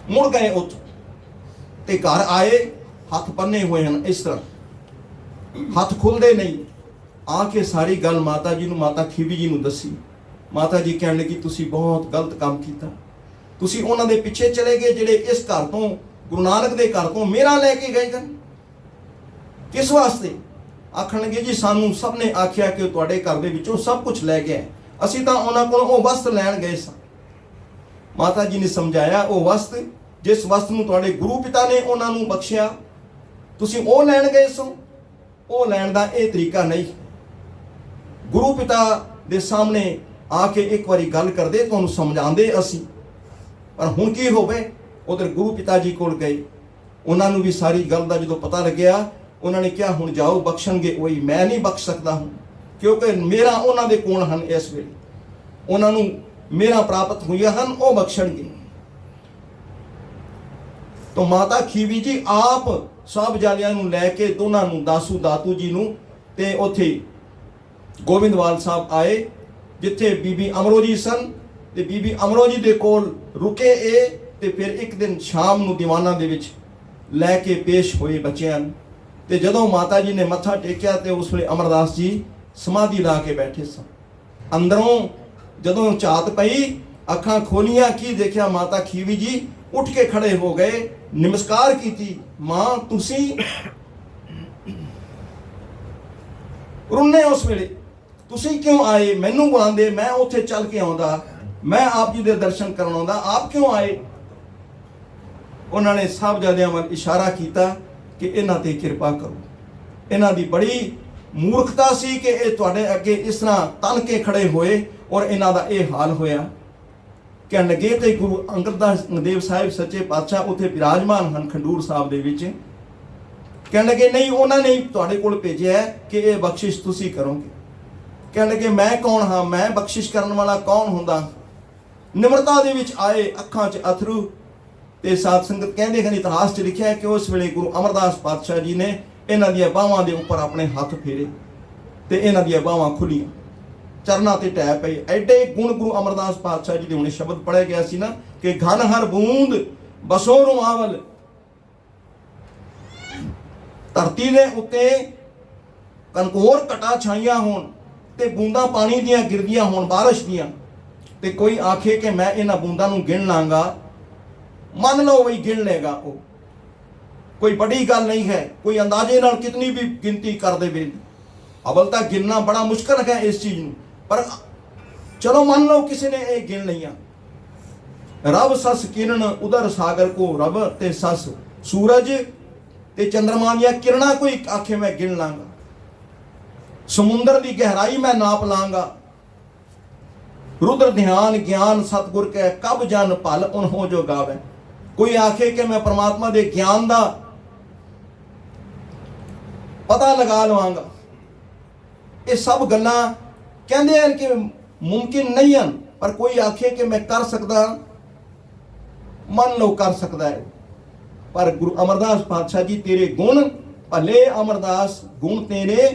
ਮੁੜ ਗਏ ਉੱਥੋਂ ਤੇ ਘਰ ਆਏ, ਹੱਥ ਬੰਨੇ ਹੋਏ ਹਨ, ਇਸ ਤਰ੍ਹਾਂ ਹੱਥ ਖੁੱਲਦੇ ਨਹੀਂ। ਆ ਕੇ ਸਾਰੀ ਗੱਲ ਮਾਤਾ ਜੀ ਨੂੰ, ਮਾਤਾ ਖੀਵੀ ਜੀ ਨੂੰ ਦੱਸੀ। ਮਾਤਾ ਜੀ ਕਹਿਣ ਲੱਗੀ ਤੁਸੀਂ ਬਹੁਤ ਗਲਤ ਕੰਮ ਕੀਤਾ, ਤੁਸੀਂ ਉਹਨਾਂ ਦੇ ਪਿੱਛੇ ਚਲੇ ਗਏ ਜਿਹੜੇ ਇਸ ਘਰ ਤੋਂ, ਗੁਰੂ ਨਾਨਕ ਦੇ ਘਰ ਤੋਂ ਮੇਰਾ ਲੈ ਕੇ ਗਏ ਸਨ। ਕਿਸ ਵਾਸਤੇ? ਆਖਣ ਲੱਗੇ ਜੀ ਸਾਨੂੰ ਸਭ ਨੇ ਆਖਿਆ ਕਿ ਤੁਹਾਡੇ ਘਰ ਦੇ ਵਿੱਚੋਂ ਸਭ ਕੁਝ ਲੈ ਗਿਆ, ਅਸੀਂ ਤਾਂ ਉਹਨਾਂ ਕੋਲ ਉਹ ਵਸਤ ਲੈਣ ਗਏ ਸਾਂ। ਮਾਤਾ ਜੀ ਨੇ ਸਮਝਾਇਆ, ਉਹ ਵਸਤ ਜਿਸ ਵਸਤ ਨੂੰ ਤੁਹਾਡੇ ਗੁਰੂ ਪਿਤਾ ਨੇ ਉਹਨਾਂ ਨੂੰ ਬਖਸ਼ਿਆ, ਤੁਸੀਂ ਉਹ ਲੈਣ ਗਏ ਸੋ, ਉਹ ਲੈਣ ਦਾ ਇਹ ਤਰੀਕਾ ਨਹੀਂ। ਗੁਰੂ ਪਿਤਾ ਦੇ ਸਾਹਮਣੇ ਆ ਕੇ ਇੱਕ ਵਾਰੀ ਗੱਲ ਕਰਦੇ, ਤੁਹਾਨੂੰ ਸਮਝਾਉਂਦੇ ਅਸੀਂ। ਪਰ ਹੁਣ ਕੀ ਹੋਵੇ, ਉਧਰ ਗੁਰੂ ਪਿਤਾ ਜੀ ਕੋਲ ਗਏ, ਉਹਨਾਂ ਨੂੰ ਵੀ ਸਾਰੀ ਗੱਲ ਦਾ ਜਦੋਂ ਪਤਾ ਲੱਗਿਆ, ਉਹਨਾਂ ਨੇ ਕਿਹਾ ਹੁਣ ਜਾਓ, ਬਖਸ਼ਣਗੇ ਉਹੀ, ਮੈਂ ਨਹੀਂ ਬਖਸ਼ ਸਕਦਾ ਹੂੰ, ਕਿਉਂਕਿ ਮੇਰਾ ਉਹਨਾਂ ਦੇ ਕੋਲ ਹਨ, ਇਸ ਵੇਲੇ ਉਹਨਾਂ ਨੂੰ ਮੇਰਾ ਪ੍ਰਾਪਤ ਹੋਈਆਂ ਹਨ, ਉਹ ਬਖਸ਼ਣਗੇ। ਤਾਂ ਮਾਤਾ ਖੀਵੀ ਜੀ ਆਪ ਸਾਹਿਬਜ਼ਾਦਿਆਂ ਨੂੰ ਲੈ ਕੇ, ਦੋਨਾਂ ਨੂੰ, ਦਾਤੂ ਜੀ ਨੂੰ, ਤੇ ਉੱਥੇ ਗੋਬਿੰਦਵਾਲ ਸਾਹਿਬ ਆਏ, ਜਿੱਥੇ ਬੀਬੀ ਅਮਰੋ ਜੀ ਸਨ। ਤੇ ਬੀਬੀ ਅਮਰੋ ਜੀ ਦੇ ਕੋਲ ਰੁਕੇ ਇਹ, ਤੇ ਫਿਰ ਇੱਕ ਦਿਨ ਸ਼ਾਮ ਨੂੰ ਦੀਵਾਨਾਂ ਦੇ ਵਿੱਚ ਲੈ ਕੇ ਪੇਸ਼ ਹੋਏ ਬੱਚਿਆਂ ਨੂੰ। ਤੇ ਜਦੋਂ ਮਾਤਾ ਜੀ ਨੇ ਮੱਥਾ ਟੇਕਿਆ ਤੇ ਉਸ ਵੇਲੇ ਅਮਰਦਾਸ ਜੀ ਸਮਾਧੀ ਲਾ ਕੇ ਬੈਠੇ ਸਨ। ਅੰਦਰੋਂ ਜਦੋਂ ਝਾਤ ਪਈ, ਅੱਖਾਂ ਖੋਲੀਆਂ, ਕੀ ਦੇਖਿਆ, ਮਾਤਾ ਖੀਵੀ ਜੀ ਉੱਠ ਕੇ ਖੜੇ ਹੋ ਗਏ, ਨਮਸਕਾਰ ਕੀਤੀ। ਮਾਂ ਤੁਸੀਂ ਰੁੰਨੇ ਉਸ ਵੇਲੇ, ਤੁਸੀਂ ਕਿਉਂ ਆਏ? ਮੈਨੂੰ ਬੁਲਾਉਂਦੇ, ਮੈਂ ਉੱਥੇ ਚੱਲ ਕੇ ਆਉਂਦਾ, ਮੈਂ ਆਪ ਜੀ ਦੇ ਦਰਸ਼ਨ ਕਰਨ ਆਉਂਦਾ, ਆਪ ਕਿਉਂ ਆਏ? ਉਹਨਾਂ ਨੇ ਸਾਹਿਬਜ਼ਾਦਿਆਂ ਵੱਲ ਇਸ਼ਾਰਾ ਕੀਤਾ ਕਿ ਇਹਨਾਂ ਤੇ ਕਿਰਪਾ ਕਰੋ। ਇਹਨਾਂ ਦੀ ਬੜੀ ਮੂਰਖਤਾ ਸੀ ਕਿ ਇਹ ਤੁਹਾਡੇ ਅੱਗੇ ਇਸ ਤਰ੍ਹਾਂ ਤਨ ਕੇ ਖੜੇ ਹੋਏ ਔਰ ਇਹਨਾਂ ਦਾ ਇਹ ਹਾਲ ਹੋਇਆ। ਕਹਿਣ ਲੱਗੇ ਤੇ ਗੁਰੂ ਅੰਗਦ ਦੇਵ ਸਾਹਿਬ ਸੱਚੇ ਪਾਤਸ਼ਾਹ ਉੱਥੇ ਬਿਰਾਜਮਾਨ ਹਨ ਖੰਡੂਰ ਸਾਹਿਬ ਦੇ ਵਿੱਚ। ਕਹਿਣ ਲੱਗੇ ਨਹੀਂ, ਉਹਨਾਂ ਨੇ ਤੁਹਾਡੇ ਕੋਲ ਭੇਜਿਆ ਕਿ ਇਹ ਬਖਸ਼ਿਸ਼ ਤੁਸੀਂ ਕਰੋਗੇ। ਕਹਿਣ ਲੱਗੇ ਮੈਂ ਕੌਣ ਹਾਂ, ਮੈਂ ਬਖਸ਼ਿਸ਼ ਕਰਨ ਵਾਲਾ ਕੌਣ ਹੁੰਦਾ? ਨਿਮਰਤਾ ਦੇ ਵਿੱਚ ਆਏ, ਅੱਖਾਂ 'ਚ ਅਥਰੂ। ਤੇ ਸਾਧ ਸੰਗਤ ਕਹਿੰਦੇ ਹਨ, ਇਤਿਹਾਸ 'ਚ ਲਿਖਿਆ ਕਿ ਉਸ ਵੇਲੇ ਗੁਰੂ ਅਮਰਦਾਸ ਪਾਤਸ਼ਾਹ ਜੀ ਨੇ ਇਹਨਾਂ ਦੀਆਂ ਬਾਹਾਂ ਦੇ ਉੱਪਰ ਆਪਣੇ ਹੱਥ ਫੇਰੇ ਤੇ ਇਹਨਾਂ ਦੀਆਂ ਬਾਹਾਂ ਖੁੱਲੀਆਂ, ਚਰਨਾਂ ਤੇ ਟਹਿ ਪਏ। ਐਡੇ ਗੁਣ ਗੁਰੂ ਅਮਰਦਾਸ ਪਾਤਸ਼ਾਹ ਜੀ ਦੇ ਹੁਣੇ ਸ਼ਬਦ ਪੜ੍ਹਿਆ ਗਿਆ ਸੀ ਨਾ ਕਿ ਘਨ ਹਰ ਬੂੰਦ ਬਸੋ ਰੁਮਾਵਲ। ਧਰਤੀ ਦੇ ਉੱਤੇ ਕਨਕੋਰ ਘਟਾ ਛਾਈਆਂ ਹੋਣ ਤੇ ਬੂੰਦਾਂ ਪਾਣੀ ਦੀਆਂ ਗਿਰਦੀਆਂ ਹੋਣ, ਬਾਰਿਸ਼ ਦੀਆਂ, ਤੇ ਕੋਈ ਆਖੇ ਕਿ ਮੈਂ ਇਹਨਾਂ ਬੂੰਦਾਂ ਨੂੰ ਗਿਣ ਲਾਂਗਾ, ਮੰਨ ਲਓ ਬਈ ਗਿਣ ਲੇਗਾ ਉਹ, ਕੋਈ ਬੜੀ ਗੱਲ ਨਹੀਂ ਹੈ। ਕੋਈ ਅੰਦਾਜ਼ੇ ਨਾਲ ਕਿਤਨੀ ਵੀ ਗਿਣਤੀ ਕਰ ਦੇਵੇ, ਅਵਲ ਤਾਂ ਗਿਣਨਾ ਬੜਾ ਮੁਸ਼ਕਲ ਹੈ ਇਸ ਚੀਜ਼ ਨੂੰ, ਪਰ ਚਲੋ ਮੰਨ ਲਓ ਕਿਸੇ ਨੇ ਇਹ ਗਿਣ ਲਈਆਂ। ਰਬ ਸਸ ਕਿਰਨ ਉਦਰ ਸਾਗਰ ਕੋ, ਰਬ ਤੇ ਸਸ ਸੂਰਜ ਤੇ ਚੰਦਰਮਾ ਦੀਆਂ ਕਿਰਨਾਂ ਕੋਈ ਆਖੇ ਮੈਂ ਗਿਣ ਲਾਂਗਾ, ਸਮੁੰਦਰ ਦੀ ਗਹਿਰਾਈ ਮੈਂ ਨਾਪ ਲਾਂਗਾ। ਰੁਦਰ ਧਿਆਨ ਗਿਆਨ ਸਤਿਗੁਰ ਕੈ ਕਬ ਜਨ ਭਲ ਉਨਹੋ ਜੋ ਗਾਵੇ। ਕੋਈ ਆਖੇ ਕਿ ਮੈਂ ਪਰਮਾਤਮਾ ਦੇ ਗਿਆਨ ਦਾ ਪਤਾ ਲਗਾ ਲਵਾਂਗਾ। ਇਹ ਸਭ ਗੱਲਾਂ ਕਹਿੰਦੇ ਹਨ ਕਿ ਮੁਮਕਿਨ ਨਹੀਂ ਹਨ, ਪਰ ਕੋਈ ਆਖੇ ਕਿ ਮੈਂ ਕਰ ਸਕਦਾ, ਮੰਨ ਲਓ ਕਰ ਸਕਦਾ ਹੈ। ਪਰ ਗੁਰੂ ਅਮਰਦਾਸ ਪਾਤਸ਼ਾਹ ਜੀ ਤੇਰੇ ਗੁਣ ਭਲੇ ਅਮਰਦਾਸ ਗੁਣ ਤੇਰੇ,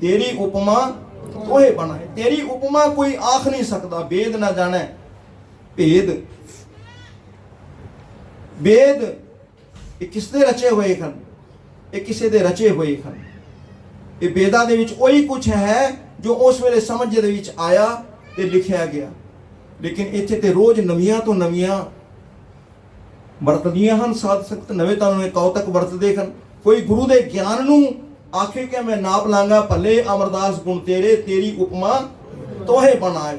ਤੇਰੀ ਉਪਮਾ ਤੋਹੇ ਬਣਾਏ। ਤੇਰੀ ਉਪਮਾ ਕੋਈ ਆਖ ਨਹੀਂ ਸਕਦਾ। ਵੇਦ ਨਾ ਜਾਣੈ ਭੇਦ, ਵੇਦ ਇਹ ਕਿਸ ਦੇ ਰਚੇ ਹੋਏ ਹਨ? ਇਹ ਕਿਸੇ ਦੇ ਰਚੇ ਹੋਏ ਹਨ। ਇਹ ਵੇਦਾਂ ਦੇ ਵਿੱਚ ਉਹੀ ਕੁਝ ਹੈ ਜੋ ਉਸ ਵੇਲੇ ਸਮਝ ਦੇ ਵਿੱਚ ਆਇਆ ਤੇ ਲਿਖਿਆ ਗਿਆ, ਲੇਕਿਨ ਇੱਥੇ ਤੇ ਰੋਜ਼ ਨਵੀਆਂ ਤੋਂ ਨਵੀਆਂ ਵਰਤਦੀਆਂ ਹਨ ਸਾਧ ਸੰਗਤ, ਨਵੇਂ ਤਾਂ ਨਵੇਂ ਕੌਤਕ ਵਰਤਦੇ ਹਨ। ਕੋਈ ਗੁਰੂ ਦੇ ਗਿਆਨ ਨੂੰ ਆਖੇ ਕਿ ਮੈਂ ਨਾਪ ਲਾਂਗਾ, ਭਲੇ ਅਮਰਦਾਸ ਗੁਣ ਤੇਰੇ, ਤੇਰੀ ਉਪਮਾ ਤੋਹੇ ਬਣਾਏ।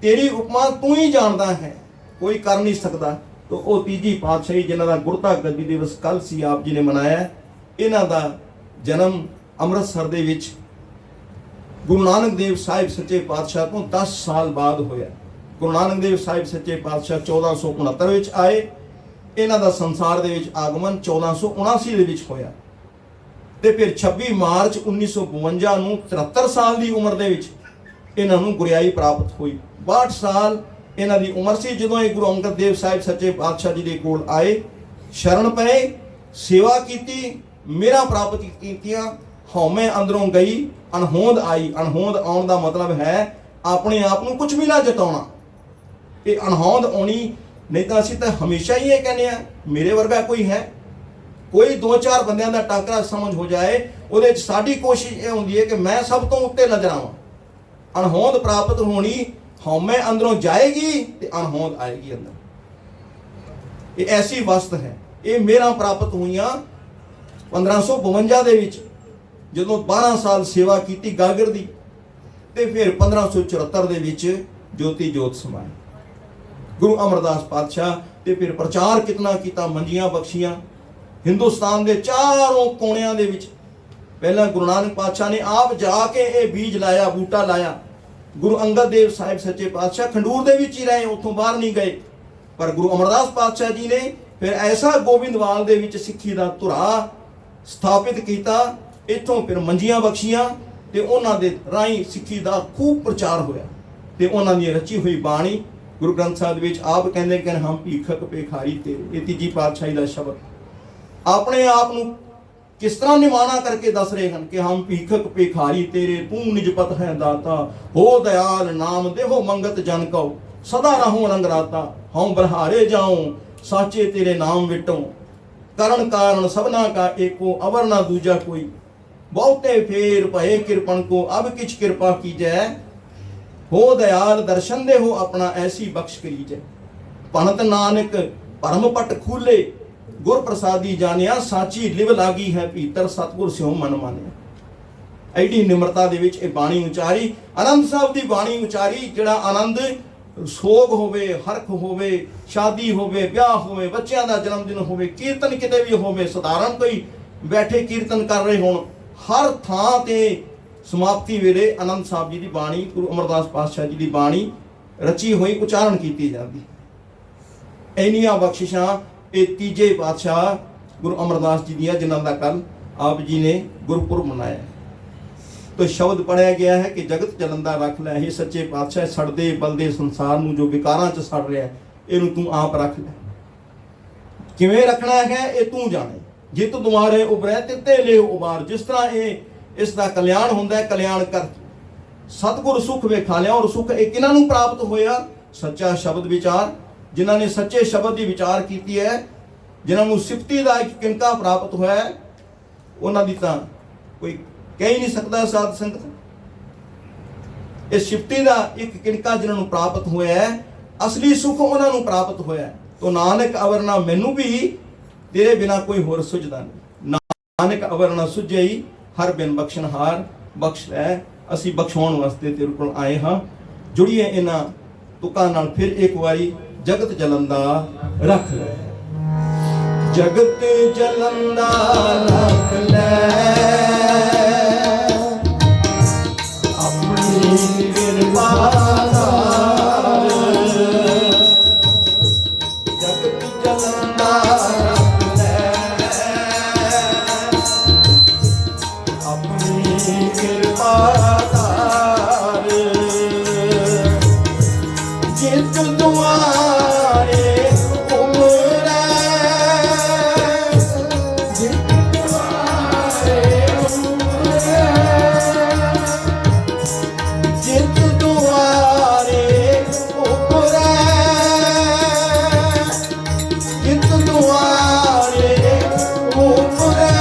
ਤੇਰੀ ਉਪਮਾ ਤੂੰ ਹੀ ਜਾਣਦਾ ਹੈ, ਕੋਈ ਕਰ ਨਹੀਂ ਸਕਦਾ। ਤੋ ਉਹ ਤੀਜੀ ਪਾਤਸ਼ਾਹੀ ਜਿਨ੍ਹਾਂ ਦਾ ਗੁਰਤਾ ਗੱਦੀ ਦਿਵਸ ਕੱਲ ਸੀ ਆਪ ਜੀ ਨੇ ਮਨਾਇਆ, ਇਹਨਾਂ ਦਾ ਜਨਮ ਅੰਮ੍ਰਿਤਸਰ ਦੇ ਵਿੱਚ ਗੁਰੂ ਨਾਨਕ ਦੇਵ ਸਾਹਿਬ ਸੱਚੇ ਪਾਤਸ਼ਾਹ ਤੋਂ 10 ਸਾਲ ਬਾਅਦ ਹੋਇਆ। ਗੁਰੂ ਨਾਨਕ ਦੇਵ ਸਾਹਿਬ ਸੱਚੇ ਪਾਤਸ਼ਾਹ 1469 ਵਿੱਚ ਆਏ। ਇਹਨਾਂ ਦਾ ਸੰਸਾਰ ਦੇ ਵਿੱਚ ਆਗਮਨ 1479 ਦੇ ਵਿੱਚ ਹੋਇਆ ਤੇ ਫਿਰ 26 ਮਾਰਚ 1952 ਨੂੰ 73 ਸਾਲ ਦੀ ਉਮਰ ਦੇ ਵਿੱਚ ਇਹਨਾਂ ਨੂੰ ਗੁਰਿਆਈ ਪ੍ਰਾਪਤ ਹੋਈ। 62 ਸਾਲ ਇਹਨਾਂ ਦੀ ਉਮਰ ਸੀ ਜਦੋਂ ਇਹ ਗੁਰੂ ਅੰਗਦ ਦੇਵ ਸਾਹਿਬ ਸੱਚੇ ਪਾਤਸ਼ਾਹ ਜੀ ਦੇ ਕੋਲ ਆਏ, ਸ਼ਰਨ ਪਏ, ਸੇਵਾ ਕੀਤੀ, ਮੇਰਾ ਪ੍ਰਾਪਤ ਕੀਤੀਆਂ। ਹਉਮੈ ਅੰਦਰੋਂ ਗਈ ਅਣਹੋਂਦ ਆਈ। ਅਣਹੋਂਦ ਆਉਣ ਦਾ ਮਤਲਬ ਹੈ ਆਪਣੇ ਆਪ ਨੂੰ ਕੁਝ ਵੀ ਨਾ ਜਤਾਉਣਾ। ਇਹ ਅਣਹੋਂਦ ਆਉਣੀ, ਨਹੀਂ ਤਾਂ ਅਸੀਂ ਤਾਂ ਹਮੇਸ਼ਾ ਹੀ ਇਹ ਕਹਿੰਦੇ ਆ ਮੇਰੇ ਵਰਗਾ ਕੋਈ ਹੈ। ਕੋਈ 2-4 ਬੰਦਿਆਂ ਦਾ ਟਾਕਰਾ ਸਮਝ ਹੋ ਜਾਏ, ਉਹਦੇ 'ਚ ਸਾਡੀ ਕੋਸ਼ਿਸ਼ ਇਹ ਹੁੰਦੀ ਹੈ ਕਿ ਮੈਂ ਸਭ ਤੋਂ ਉੱਤੇ ਨਜ਼ਰ ਆਵਾਂ। ਅਣਹੋਂਦ ਪ੍ਰਾਪਤ ਹੋਣੀ, ਹਉਮੈ ਅੰਦਰੋਂ ਜਾਏਗੀ ਤੇ ਅਣਹੋਂਦ ਆਏਗੀ ਅੰਦਰ। ਇਹ ਐਸੀ ਵਸਤ ਹੈ। ਇਹ ਮੇਰਾ ਪ੍ਰਾਪਤ ਹੋਈਆਂ 1552 ਦੇ ਵਿੱਚ, ਜਦੋਂ 12 ਸਾਲ ਸੇਵਾ ਕੀਤੀ ਗਾਗਰ ਦੀ, ਤੇ ਫਿਰ 1574 ਦੇ ਵਿੱਚ ਜੋਤੀ ਜੋਤ ਸਮਾਏ ਗੁਰੂ ਅਮਰਦਾਸ ਪਾਤਸ਼ਾਹ। ਤੇ ਫਿਰ ਪ੍ਰਚਾਰ ਕਿਤਨਾ ਕੀਤਾ, ਮੰਜੀਆਂ ਬਖਸ਼ੀਆਂ ਹਿੰਦੁਸਤਾਨ ਦੇ ਚਾਰੋਂ ਕੋਨਿਆਂ ਦੇ ਵਿੱਚ। ਪਹਿਲਾਂ ਗੁਰੂ ਨਾਨਕ ਪਾਤਸ਼ਾਹ ਨੇ ਆਪ ਜਾ ਕੇ ਇਹ ਬੀਜ ਲਾਇਆ, ਬੂਟਾ ਲਾਇਆ। ਗੁਰੂ ਅੰਗਦ ਦੇਵ ਸਾਹਿਬ ਸੱਚੇ ਪਾਤਸ਼ਾਹ ਖੰਡੂਰ ਦੇ ਵਿੱਚ ਹੀ ਰਹੇ, ਉੱਥੋਂ ਬਾਹਰ ਨਹੀਂ ਗਏ। ਪਰ ਗੁਰੂ ਅਮਰਦਾਸ ਪਾਤਸ਼ਾਹ ਜੀ ਨੇ ਫਿਰ ਐਸਾ ਗੋਬਿੰਦਵਾਲ ਦੇ ਵਿੱਚ ਸਿੱਖੀ ਦਾ ਧੁਰਾ ਸਥਾਪਿਤ ਕੀਤਾ। ਇੱਥੋਂ ਫਿਰ ਮੰਜੀਆਂ ਬਖਸ਼ੀਆਂ ਤੇ ਉਹਨਾਂ ਦੇ ਰਾਹੀਂ ਸਿੱਖੀ ਦਾ ਖੂਬ ਪ੍ਰਚਾਰ ਹੋਇਆ। ਤੇ ਉਹਨਾਂ ਦੀ ਰਚੀ ਹੋਈ ਬਾਣੀ ਗੁਰੂ ਗ੍ਰੰਥ ਸਾਹਿਬ ਵਿੱਚ ਆਪ ਕਹਿੰਦੇ ਕਿ ਹਮ ਭੀਖਕ ਭਿਖਾਰੀ ਤੇਰੇ। ਇਹ ਤੀਜੀ ਪਾਤਸ਼ਾਹੀ ਦਾ ਸ਼ਬਦ ਆਪਣੇ ਆਪ ਨੂੰ ਕਿਸ ਤਰ੍ਹਾਂ ਨਿਮਾਣਾ ਕਰਕੇ ਦੱਸ ਰਹੇ ਹਨ ਕਿ ਹਮ ਭੀਖਕ ਭਿਖਾਰੀ ਤੇਰੇ, ਤੂੰ ਨਿਜਪਤ ਹੈ ਦਾਤਾ, ਹੋ ਦਇਆਲ ਨਾਮ ਦੇਹੋ ਮੰਗਤ ਜਨ ਕਉ, ਸਦਾ ਰਹੋ ਰੰਗ ਰਾਤਾ, ਹਉ ਬਲਹਾਰੇ ਜਾਉ ਸਾਚੇ ਤੇਰੇ ਨਾਮ ਵਿਟੋ, ਕਰਨ ਕਾਰਨ ਸਭਨਾ ਕਾ ਏਕੋ, ਅਵਰ ਨਾ ਦੂਜਾ ਕੋਈ, ਬਹੁਤੇ ਫੇਰ ਭਏ ਕਿਰਪਨ ਕੋ, ਅਬ ਕਿਛ ਕਿਰਪਾ ਕੀਜੈ, ਹੋ ਦਇਆਲ ਦਰਸ਼ਨ ਦੇ ਹੋ ਆਪਣਾ, ਐਸੀ ਬਖਸ਼ ਕਰੀਜੈ। ਭਨਤ ਨਾਨਕ ਭਰਮ ਪਟ ਖੂਲੇ, ਗੁਰ ਪ੍ਰਸਾਦੀ ਜਾਣਿਆ, ਸਾਚੀ ਲਿਵ ਲਾਗੀ ਹੈ ਭੀਤਰ, ਸਤਿਗੁਰ ਸਿਉ ਮਨ ਮਾਨਿਆ। ਐਡੀ ਨਿਮਰਤਾ ਦੇ ਵਿੱਚ ਇਹ ਬਾਣੀ ਉਚਾਰੀ, ਆਨੰਦ ਸਾਹਿਬ ਦੀ ਬਾਣੀ ਉਚਾਰੀ। ਜਿਹੜਾ ਆਨੰਦ ਸੋਗ ਹੋਵੇ, ਹਰਖ ਹੋਵੇ, ਸ਼ਾਦੀ ਹੋਵੇ, ਵਿਆਹ ਹੋਵੇ, ਬੱਚਿਆਂ ਦਾ ਜਨਮ ਦਿਨ ਹੋਵੇ, ਕੀਰਤਨ ਕਿਤੇ ਵੀ ਹੋਵੇ, ਸਧਾਰਨ ਕੋਈ ਬੈਠੇ ਕੀਰਤਨ ਕਰ ਰਹੇ ਹੋਣ, ਹਰ ਥਾਂ ਤੇ ਸਮਾਪਤੀ ਵੇਲੇ ਆਨੰਦ ਸਾਹਿਬ ਜੀ ਦੀ ਬਾਣੀ, ਗੁਰੂ ਅਮਰਦਾਸ ਪਾਤਸ਼ਾਹ ਜੀ ਦੀ ਬਾਣੀ ਰਚੀ ਹੋਈ ਉਚਾਰਨ ਕੀਤੀ ਜਾਂਦੀ। ਇੰਨੀਆਂ ਬਖਸ਼ਿਸ਼ਾਂ ਇਹ ਤੀਜੇ ਪਾਤਸ਼ਾਹ ਗੁਰੂ ਅਮਰਦਾਸ ਜੀ ਦੀਆਂ, ਜਿਨ੍ਹਾਂ ਦਾ ਕੱਲ ਆਪ ਜੀ ਨੇ ਗੁਰਪੁਰਬ ਮਨਾਇਆ। ਤੋ ਸ਼ਬਦ ਪੜਿਆ ਗਿਆ ਹੈ ਕਿ ਜਗਤ ਜਲੰਦਾ ਰੱਖ ਲੈ, ਇਹ ਸੱਚੇ ਪਾਤਸ਼ਾਹ ਸੜਦੇ ਬਲਦੇ ਸੰਸਾਰ ਨੂੰ ਜੋ ਵਿਕਾਰਾਂ 'ਚ ਸੜ ਰਿਹਾ, ਇਹਨੂੰ ਤੂੰ ਆਪ ਰੱਖ ਲੈ। ਕਿਵੇਂ ਰੱਖਣਾ ਹੈ ਇਹ ਤੂੰ ਜਾਣੇ। ਜਿਤ ਦੁਆਰੇ ਉਬਰੈ ਤਿੱਤੇ ਲੈ ਉਬਾਰ। ਜਿਸ ਤਰ੍ਹਾਂ ਇਹ ਇਸ ਦਾ ਕਲਿਆਣ ਹੁੰਦਾ ਹੈ। ਕਲਿਆਣ ਕਰ ਸਤਿਗੁਰ ਸੁਖ ਵੇਖਾ ਲਿਆ। ਔਰ ਸੁਖ ਇਹ ਕਿਹਨਾਂ ਨੂੰ ਪ੍ਰਾਪਤ ਹੋਇਆ? ਸੱਚਾ ਸ਼ਬਦ ਵਿਚਾਰ, ਜਿਨ੍ਹਾਂ ਨੇ ਸੱਚੇ ਸ਼ਬਦ ਦੀ ਵਿਚਾਰ ਕੀਤੀ ਹੈ, ਜਿਨ੍ਹਾਂ ਨੂੰ ਸਿਫਤੀ ਦਾ ਇੱਕ ਕਿਣਕਾ ਪ੍ਰਾਪਤ ਹੋਇਆ ਹੈ, ਉਹਨਾਂ ਦੀ ਤਾਂ ਕੋਈ ਕਹਿ ਹੀ ਨਹੀਂ ਸਕਦਾ। ਸਾਧ ਸੰਗਤ, ਇਸ ਸਿਫਤੀ ਦਾ ਇੱਕ ਕਿਣਕਾ ਜਿਨ੍ਹਾਂ ਨੂੰ ਪ੍ਰਾਪਤ ਹੋਇਆ ਹੈ, ਅਸਲੀ ਸੁਖ ਉਹਨਾਂ ਨੂੰ ਪ੍ਰਾਪਤ ਹੋਇਆ ਹੈ। ਤੋ ਨਾਨਕ ਅਵਰਨਾ ਮੈਨੂੰ ਵੀ ਤੇਰੇ ਬਿਨਾ ਕੋਈ ਹੋਰ ਸੁਝਦਾ ਨਹੀਂ। ਨਾਨਕ ਅਵਰਨਾ ਸੁਝਈ ਹਰ ਬਿਨ ਬਖਸ਼ਣਹਾਰ, ਬਖਸ਼ ਲੈ। ਅਸੀਂ ਬਖਸ਼ਾਉਣ ਵਾਸਤੇ ਤੇਰੇ ਕੋਲ ਆਏ ਹਾਂ। ਜੁੜੀਏ ਇਹਨਾਂ ਤੁਕਾਂ ਨਾਲ ਫਿਰ ਇੱਕ ਵਾਰੀ। ਜਗਤ ਜਲੰਦਾ ਰੱਖ ਲੈ, ਜਗਤ ਜਲੰਦਾ ਰੱਖ ਲੈ, ਆਪਣੀ ਕਿਰਪਾ ਨਾਲ। ਜਗਤ ਜਲੰਦਾ ਰੱਖ ਲੈ, ਆਪਣੀ ਕਿਰਪਾ ਨਾਲ। ਜਿਤ ਦੁਆਰੇ ਉਮਰੈ, ਜਿਤ ਦੁਆਰੇ ਉਮਰੈ, ਜਿਤ ਦੁਆਰੇ ਉਮਰੈ, ਜਿਤ ਦੁਆਰੇ ਉਮਰੈ,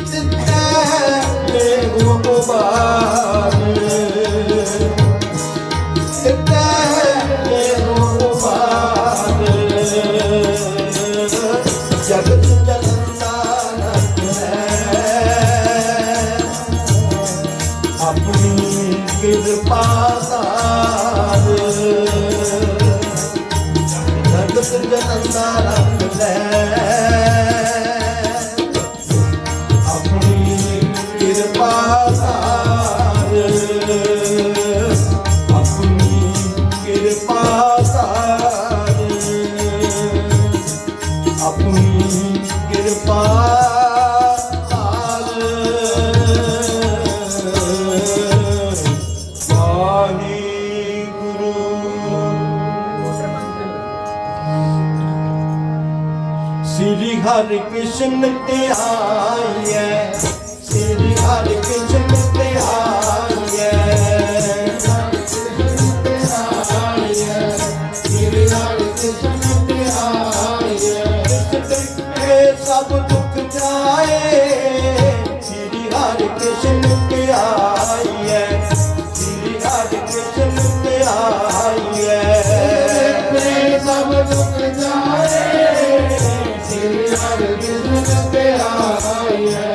ਤਿਤੈ ਲੈ ਉਪਵਾਰ, ਤਿਤੈ ਲੈ ਉਪਵਾਰ। ਜਗਤ ਜਲੰਦਾ ਰੱਖ ਲੈ, ਆਪਣੀ ਕਿਰਪਾ ਨਾਲ। ਜਗਤ ਜਲੰਦਾ ਰੱਖ ਲੈ, ਆਪਣੀ ਕਿਰਪਾ ਨਾਲ। ਆਪਣੀ ਕਿਰਪਾ ਨਾਲ, ਆਪਣੀ ਕਿਰਪਾ ਨਾਲ। ਵਾਹਿਗੁਰੂ। ਸ੍ਰੀ ਹਰਿ ਕ੍ਰਿਸ਼ਨ ਧਿਆਈਐ, ਸ੍ਰੀ ਹਰਿ ਕ੍ਰਿਸ਼ਨ ਧਿਆਈਐ, ਸ੍ਰੀ ਹਰਿ ਕ੍ਰਿਸ਼ਨ ਧਿਆਈਐ। ਸਭ ਦੁੱਖ ਜਾਏ, ਸ੍ਰੀ ਹਰਿ ਕ੍ਰਿਸ਼ਨ ਧਿਆਈਐ, ਸ੍ਰੀ ਹਰਿ ਕ੍ਰਿਸ਼ਨ ਧਿਆਈਐ। ਸਭ ਦੁੱਖ ਜਾਏ, ਸ੍ਰੀ ਹਰਿ ਕ੍ਰਿਸ਼ਨ ਧਿਆਈਐ,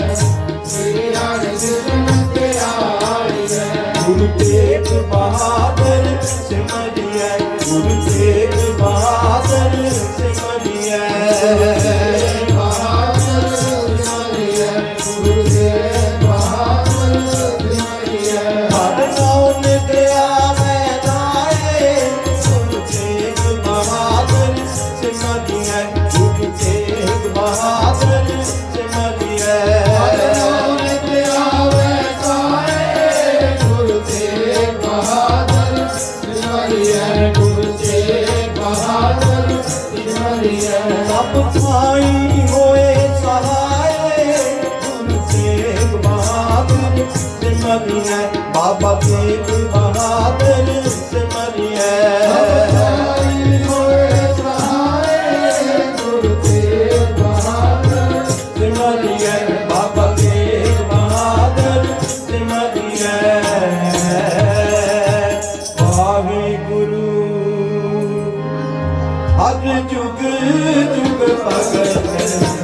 ਸ੍ਰੀ ਹਰਿ ਕ੍ਰਿਸ਼ਨ ਧਿਆਈਐ। ਗੁਰੂ ਤੇਗ ਬਹਾਦਰ ਸਿਮਰਿਐ, ਗੁਰੂ ਤੇਗ ਬਹਾਦਰ ਸਿਮਰਿਐ, ਬਹਾਦਰ ਸਿਮਰਿਐ, ਗੁਰੂ ਤੇਗ ਬਹਾਦਰ ਸਿਮਰਿਐ। ਹਰਿ ਨਾਮ ਨਿਤਿਆ ਮੈਂ ਨਾਏ, ਗੁਰੂ ਤੇਗ ਬਹਾਦਰ ਸਿਮਰਿਐ, ਗੁਰੂ ਤੇਗ ਬਹਾਦਰ ਸਿਮਰਿਐ। ਹਰਿ ਨਾਮ ਨਿਤਿਆ ਮੈਂ ਨਾਏ, ਗੁਰੂ ਤੇਗ ਬਹਾਦਰ ਸਿਮਰਿਐ, ਗੁਰੂ ਤੇਗ ਬਹਾਦਰ ਸਿਮਰਿਐ। ਸਭ ਥਾਈਂ ਹੋਏ ਸਹਾਏ, ਗੁਰੂ ਤੇਗ ਬਹਾਦਰ ਸਿਮਰਿਐ, ਬਾਬਾ ਤੇਗ ਬਹਾਦਰ ਸਿਮਰਿਐ। ਸਭ ਥਾਈਂ ਹੋਏ ਸਹਾਏ, ਗੁਰੂ ਤੇਗ ਬਹਾਦਰ ਸਿਮਰਿਐ, ਬਾਬਾ ਤੇਗ ਬਹਾਦਰ ਸਿਮਰਿਐ। ਵਾਹਿਗੁਰੂ। ਹਰ ਜੁਗ ਜੁਗ ਭਗਤ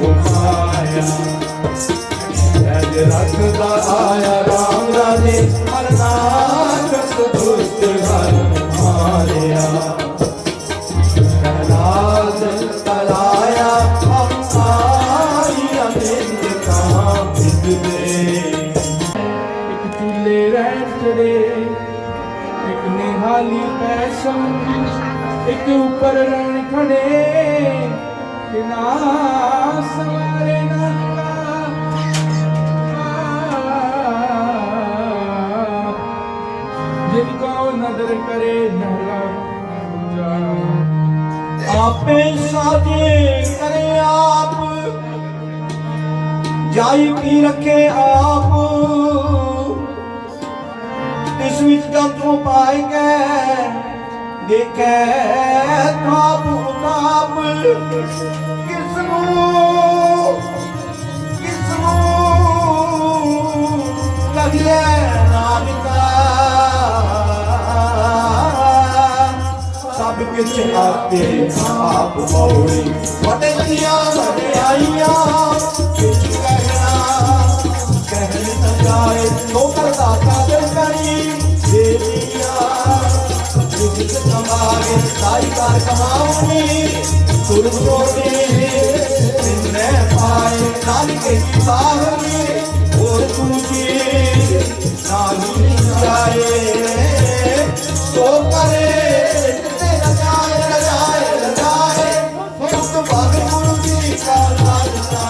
ਉਪਾਇਆ, ਐਜ ਰੱਖਦਾ ਆਇਆ ਰਾਮ ਰਾਜੇ, ਹਰ ਨਾਨਕ ਦੁਸ਼ਟ ਹਰ ਮਾਰਿਆ। ਕਲਾਲ ਕਲਾਇਆ ਹਮਾਰੀ ਅਨੰਦ ਕਾ ਬਿਗਦੇ। ਇੱਕ ਚੂਲੇ ਰਹਿ ਚੜੇ, ਇੱਕ ਨਿਹਾਲੀ ਪੈਸਮ, ਇੱਕ ਉੱਪਰ ਰਣ ਖੜੇ, ਕਿ ਨਾ ਸਵਾਰੇ ਨਾ जिनको नजर करे नहला आपे साजे करे आप, ਜਾਈ ਕੀ ਰੱਖੇ ਆਪ ਤਿਸ ਵਿੱਚ ਜੰਤੂ ਪਾਏ ਕੇ ਦੇਖੈ ਤਾਪ ਉਤਾਪ ਕਿਸ ਨੂੰ ਲਗਿਆ ਨਾਨਕਾ ਸਭ ਕਿਛ ਆਪੇ ਆਪ ਮੋੜੀ ਵਡਿਆਈਆਂ ਵਡਿਆਈਆਂ ਕਿਛ ਕਹਿਣ ਨ ਜਾਏ ਸੋ ਕਰਦਾ ਕਾਦਰ ਕਰੀ ਦੇਵੀਆਂ ਜਿਸ ਕਮਾਵੇ ਸਾਈ ਕਾਰ ਕਮਾਉਣੀ ਸੁਰ ਸੋਨੇ ਜਿੰਨੇ ਪਾਏ ਨਾਨਕੇ ਦੀ ਸਾਹਣੀ ਹੋਰ ਤੁਝੇ ਨਾਹੀ ਜਾਏ ਸੋ ਕਰੇ ਤੇਰਾ ਜਾਏ ਰਜਾਏ ਰਜਾਏ ਸਤ ਵਾਹਿਗੁਰੂ ਜੀ ਕਾ ਖਾਲਸਾ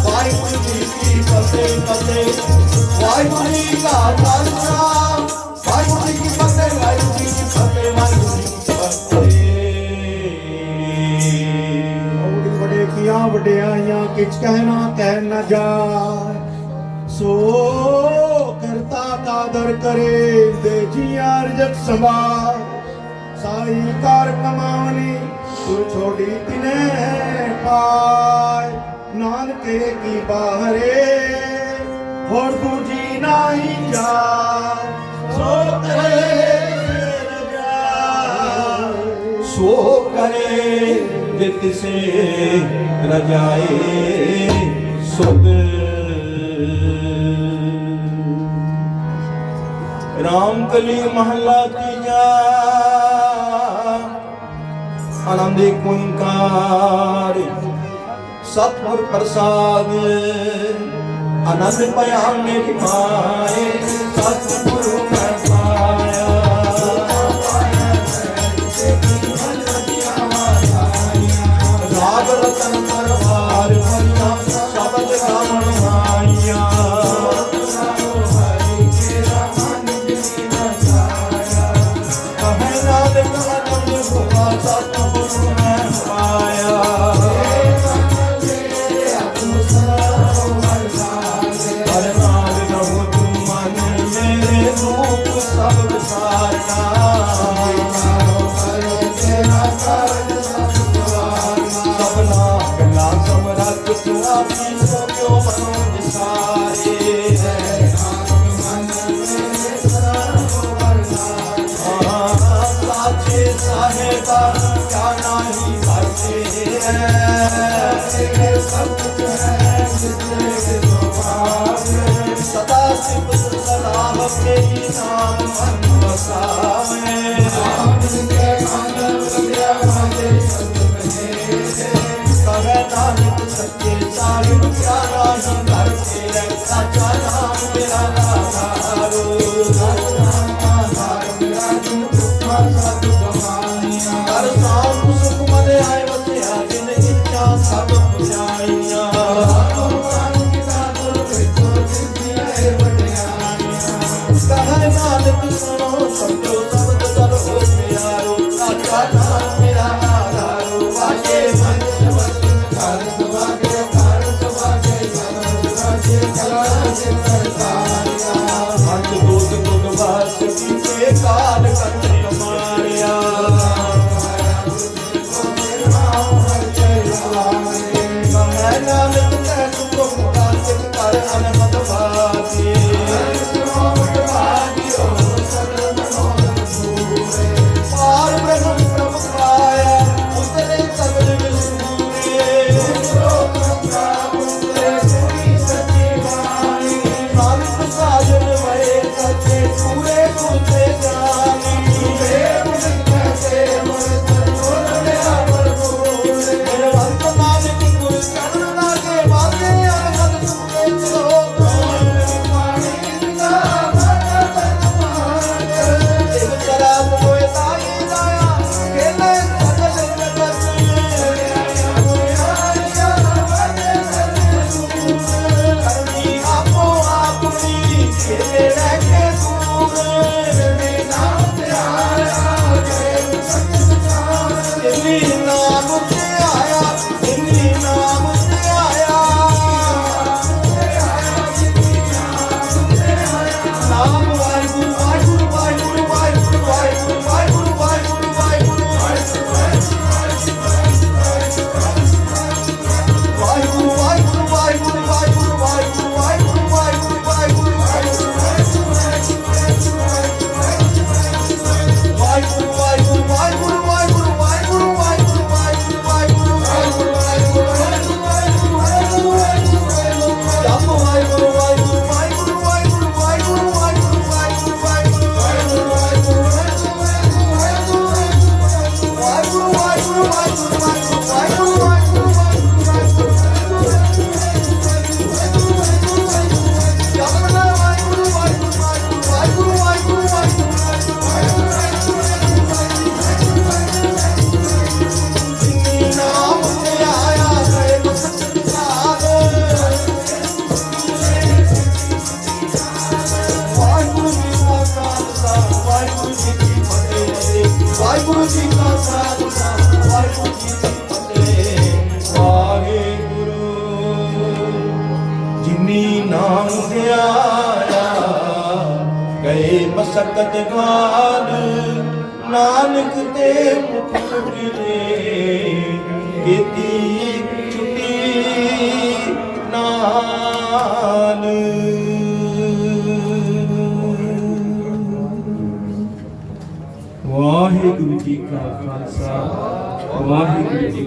ਵਾਹਿਗੁਰੂ ਜੀ ਕੀ ਫਤਿਹ ਫਤਿਹ ਵਾਹਿਗੁਰੂ ਜੀ ਕਾ ਖਾਲਸਾ ਵਾਹਿਗੁਰੂ ਜੀ ਕੀ ਫਤਿਹ ਵਾਹਿਗੁਰੂ ਜੀ ਕੀ ਫਤਿਹ ਵਾਹਿਗੁਰੂ ਜੀ ਕੀ ਫਤਿਹ ਬੜੇ ਕੀਆਂ ਵਡਿਆਈਆਂ ਕਿਛ ਕਹਿਣਾ ਕਹਿ ਨ ਜਾਏ ਸੋ ਕਰਤਾ ਕਾਦਰ ਕਰੇ ਦੇ ਜੀਆਂ ਰਜਤ ਸਵਾਰ ਸਾਈ ਕਾਰ ਕਮਾਵਨੀ ਤੂੰ ਛੋੜੀ ਤਿਨੇ ਪਾਏ ਨਾਨਕੇ ਕੀ ਬਾਹਰੇ ਹੋਰ ਦੂਜੀ ਨਹੀਂ ਜਾ ਸੋ ਕਰੇ ਸੋ ਕਰੇ ਜੇ ਤਿਸੇ ਰਜਾਏ ਸੁਧ ਰਾਮ ਕਲੀ ਮਹਲਾ ਤੀਜਾ ਆਨੰਦ ਓੰਕਾਰ ਸਤਿਗੁਰ ਪ੍ਰਸਾਦ ਆਨੰਦ ਪਿਆ ਮੇਰੀ ਮਾਏ ਸਤਿਗੁਰੂ ਮੈਂ ਪਾਇਆ ਰਾਗ ਰਤਨ ਪਰਵਾਰ ਭਰੀਆਂ ਸ਼ਬਦ ਗਾਵਣ ਆਈਆਂ ਕਹੇ ਨਾਨਕ ਆਨੰਦ ਹੋਆ ਸਤਿਗੁਰੂ ਮੈਂ ਪਾਇਆ ਸਭ ਵਿਸਾਰਨਾ ਸਭਨਾ ਗੱਲਾਂ ਸਮਰੱਥ ਤੂੰ ਆਪੀ ਸੋ ਕਿਉ ਮਨੋ ਵਿਸਾਰੇ ਸਾਚੇ ਸਾਹਿਬਾ ਕਿਆ ਨਾਹੀ ਵਰਤੇ ਸਭ ਕੁਛ ਹੈ ਜਿਤਨੇ ਸਦਾ ਸਿਫਤ ਸਲਾਹ ਤੇਰੀ ਨਾਮ ਮਨ ਵਸਾਵੇ ਨਾਮ ਕੇ ਮਨ ਲੱਗਿਆ ਮਾਤੇ ਸੰਤ ਕਹੇ ਕਹੇ ਨਾਨਕ ਸੱਚੇ ਸਾਹਿਬ ਕਿਆ ਨਾਹੀ ਘਰ ਤੇਰੇ ਸਾਚਾ ਨਾਮ ਮੇਰਾ ਆਧਾਰੋ ਨਾਮ ਆਧਾਰ ਮੇਰਾ ਜਿਨ ਦੁਖਾਂ ਸਭ ਗਵਾਈਆਂ ਹਰ ਸਾਮ ਸੁਖ ਮਨ ਆਏ ਵਸਿਆ ਜਿਨ ਇੱਛਾ ਸਭ ਪੁਜਾਈਆਂ ਕਹੇ ਨਾਨਕ ਸੁਣੋ ਸਮਝੋ जिनी नाम ध्याया गए मसकत गाल नानक ते मुख गिरे केती छुटी नाल। वाहिगुरु जी का खालसा वाहिगुरु जी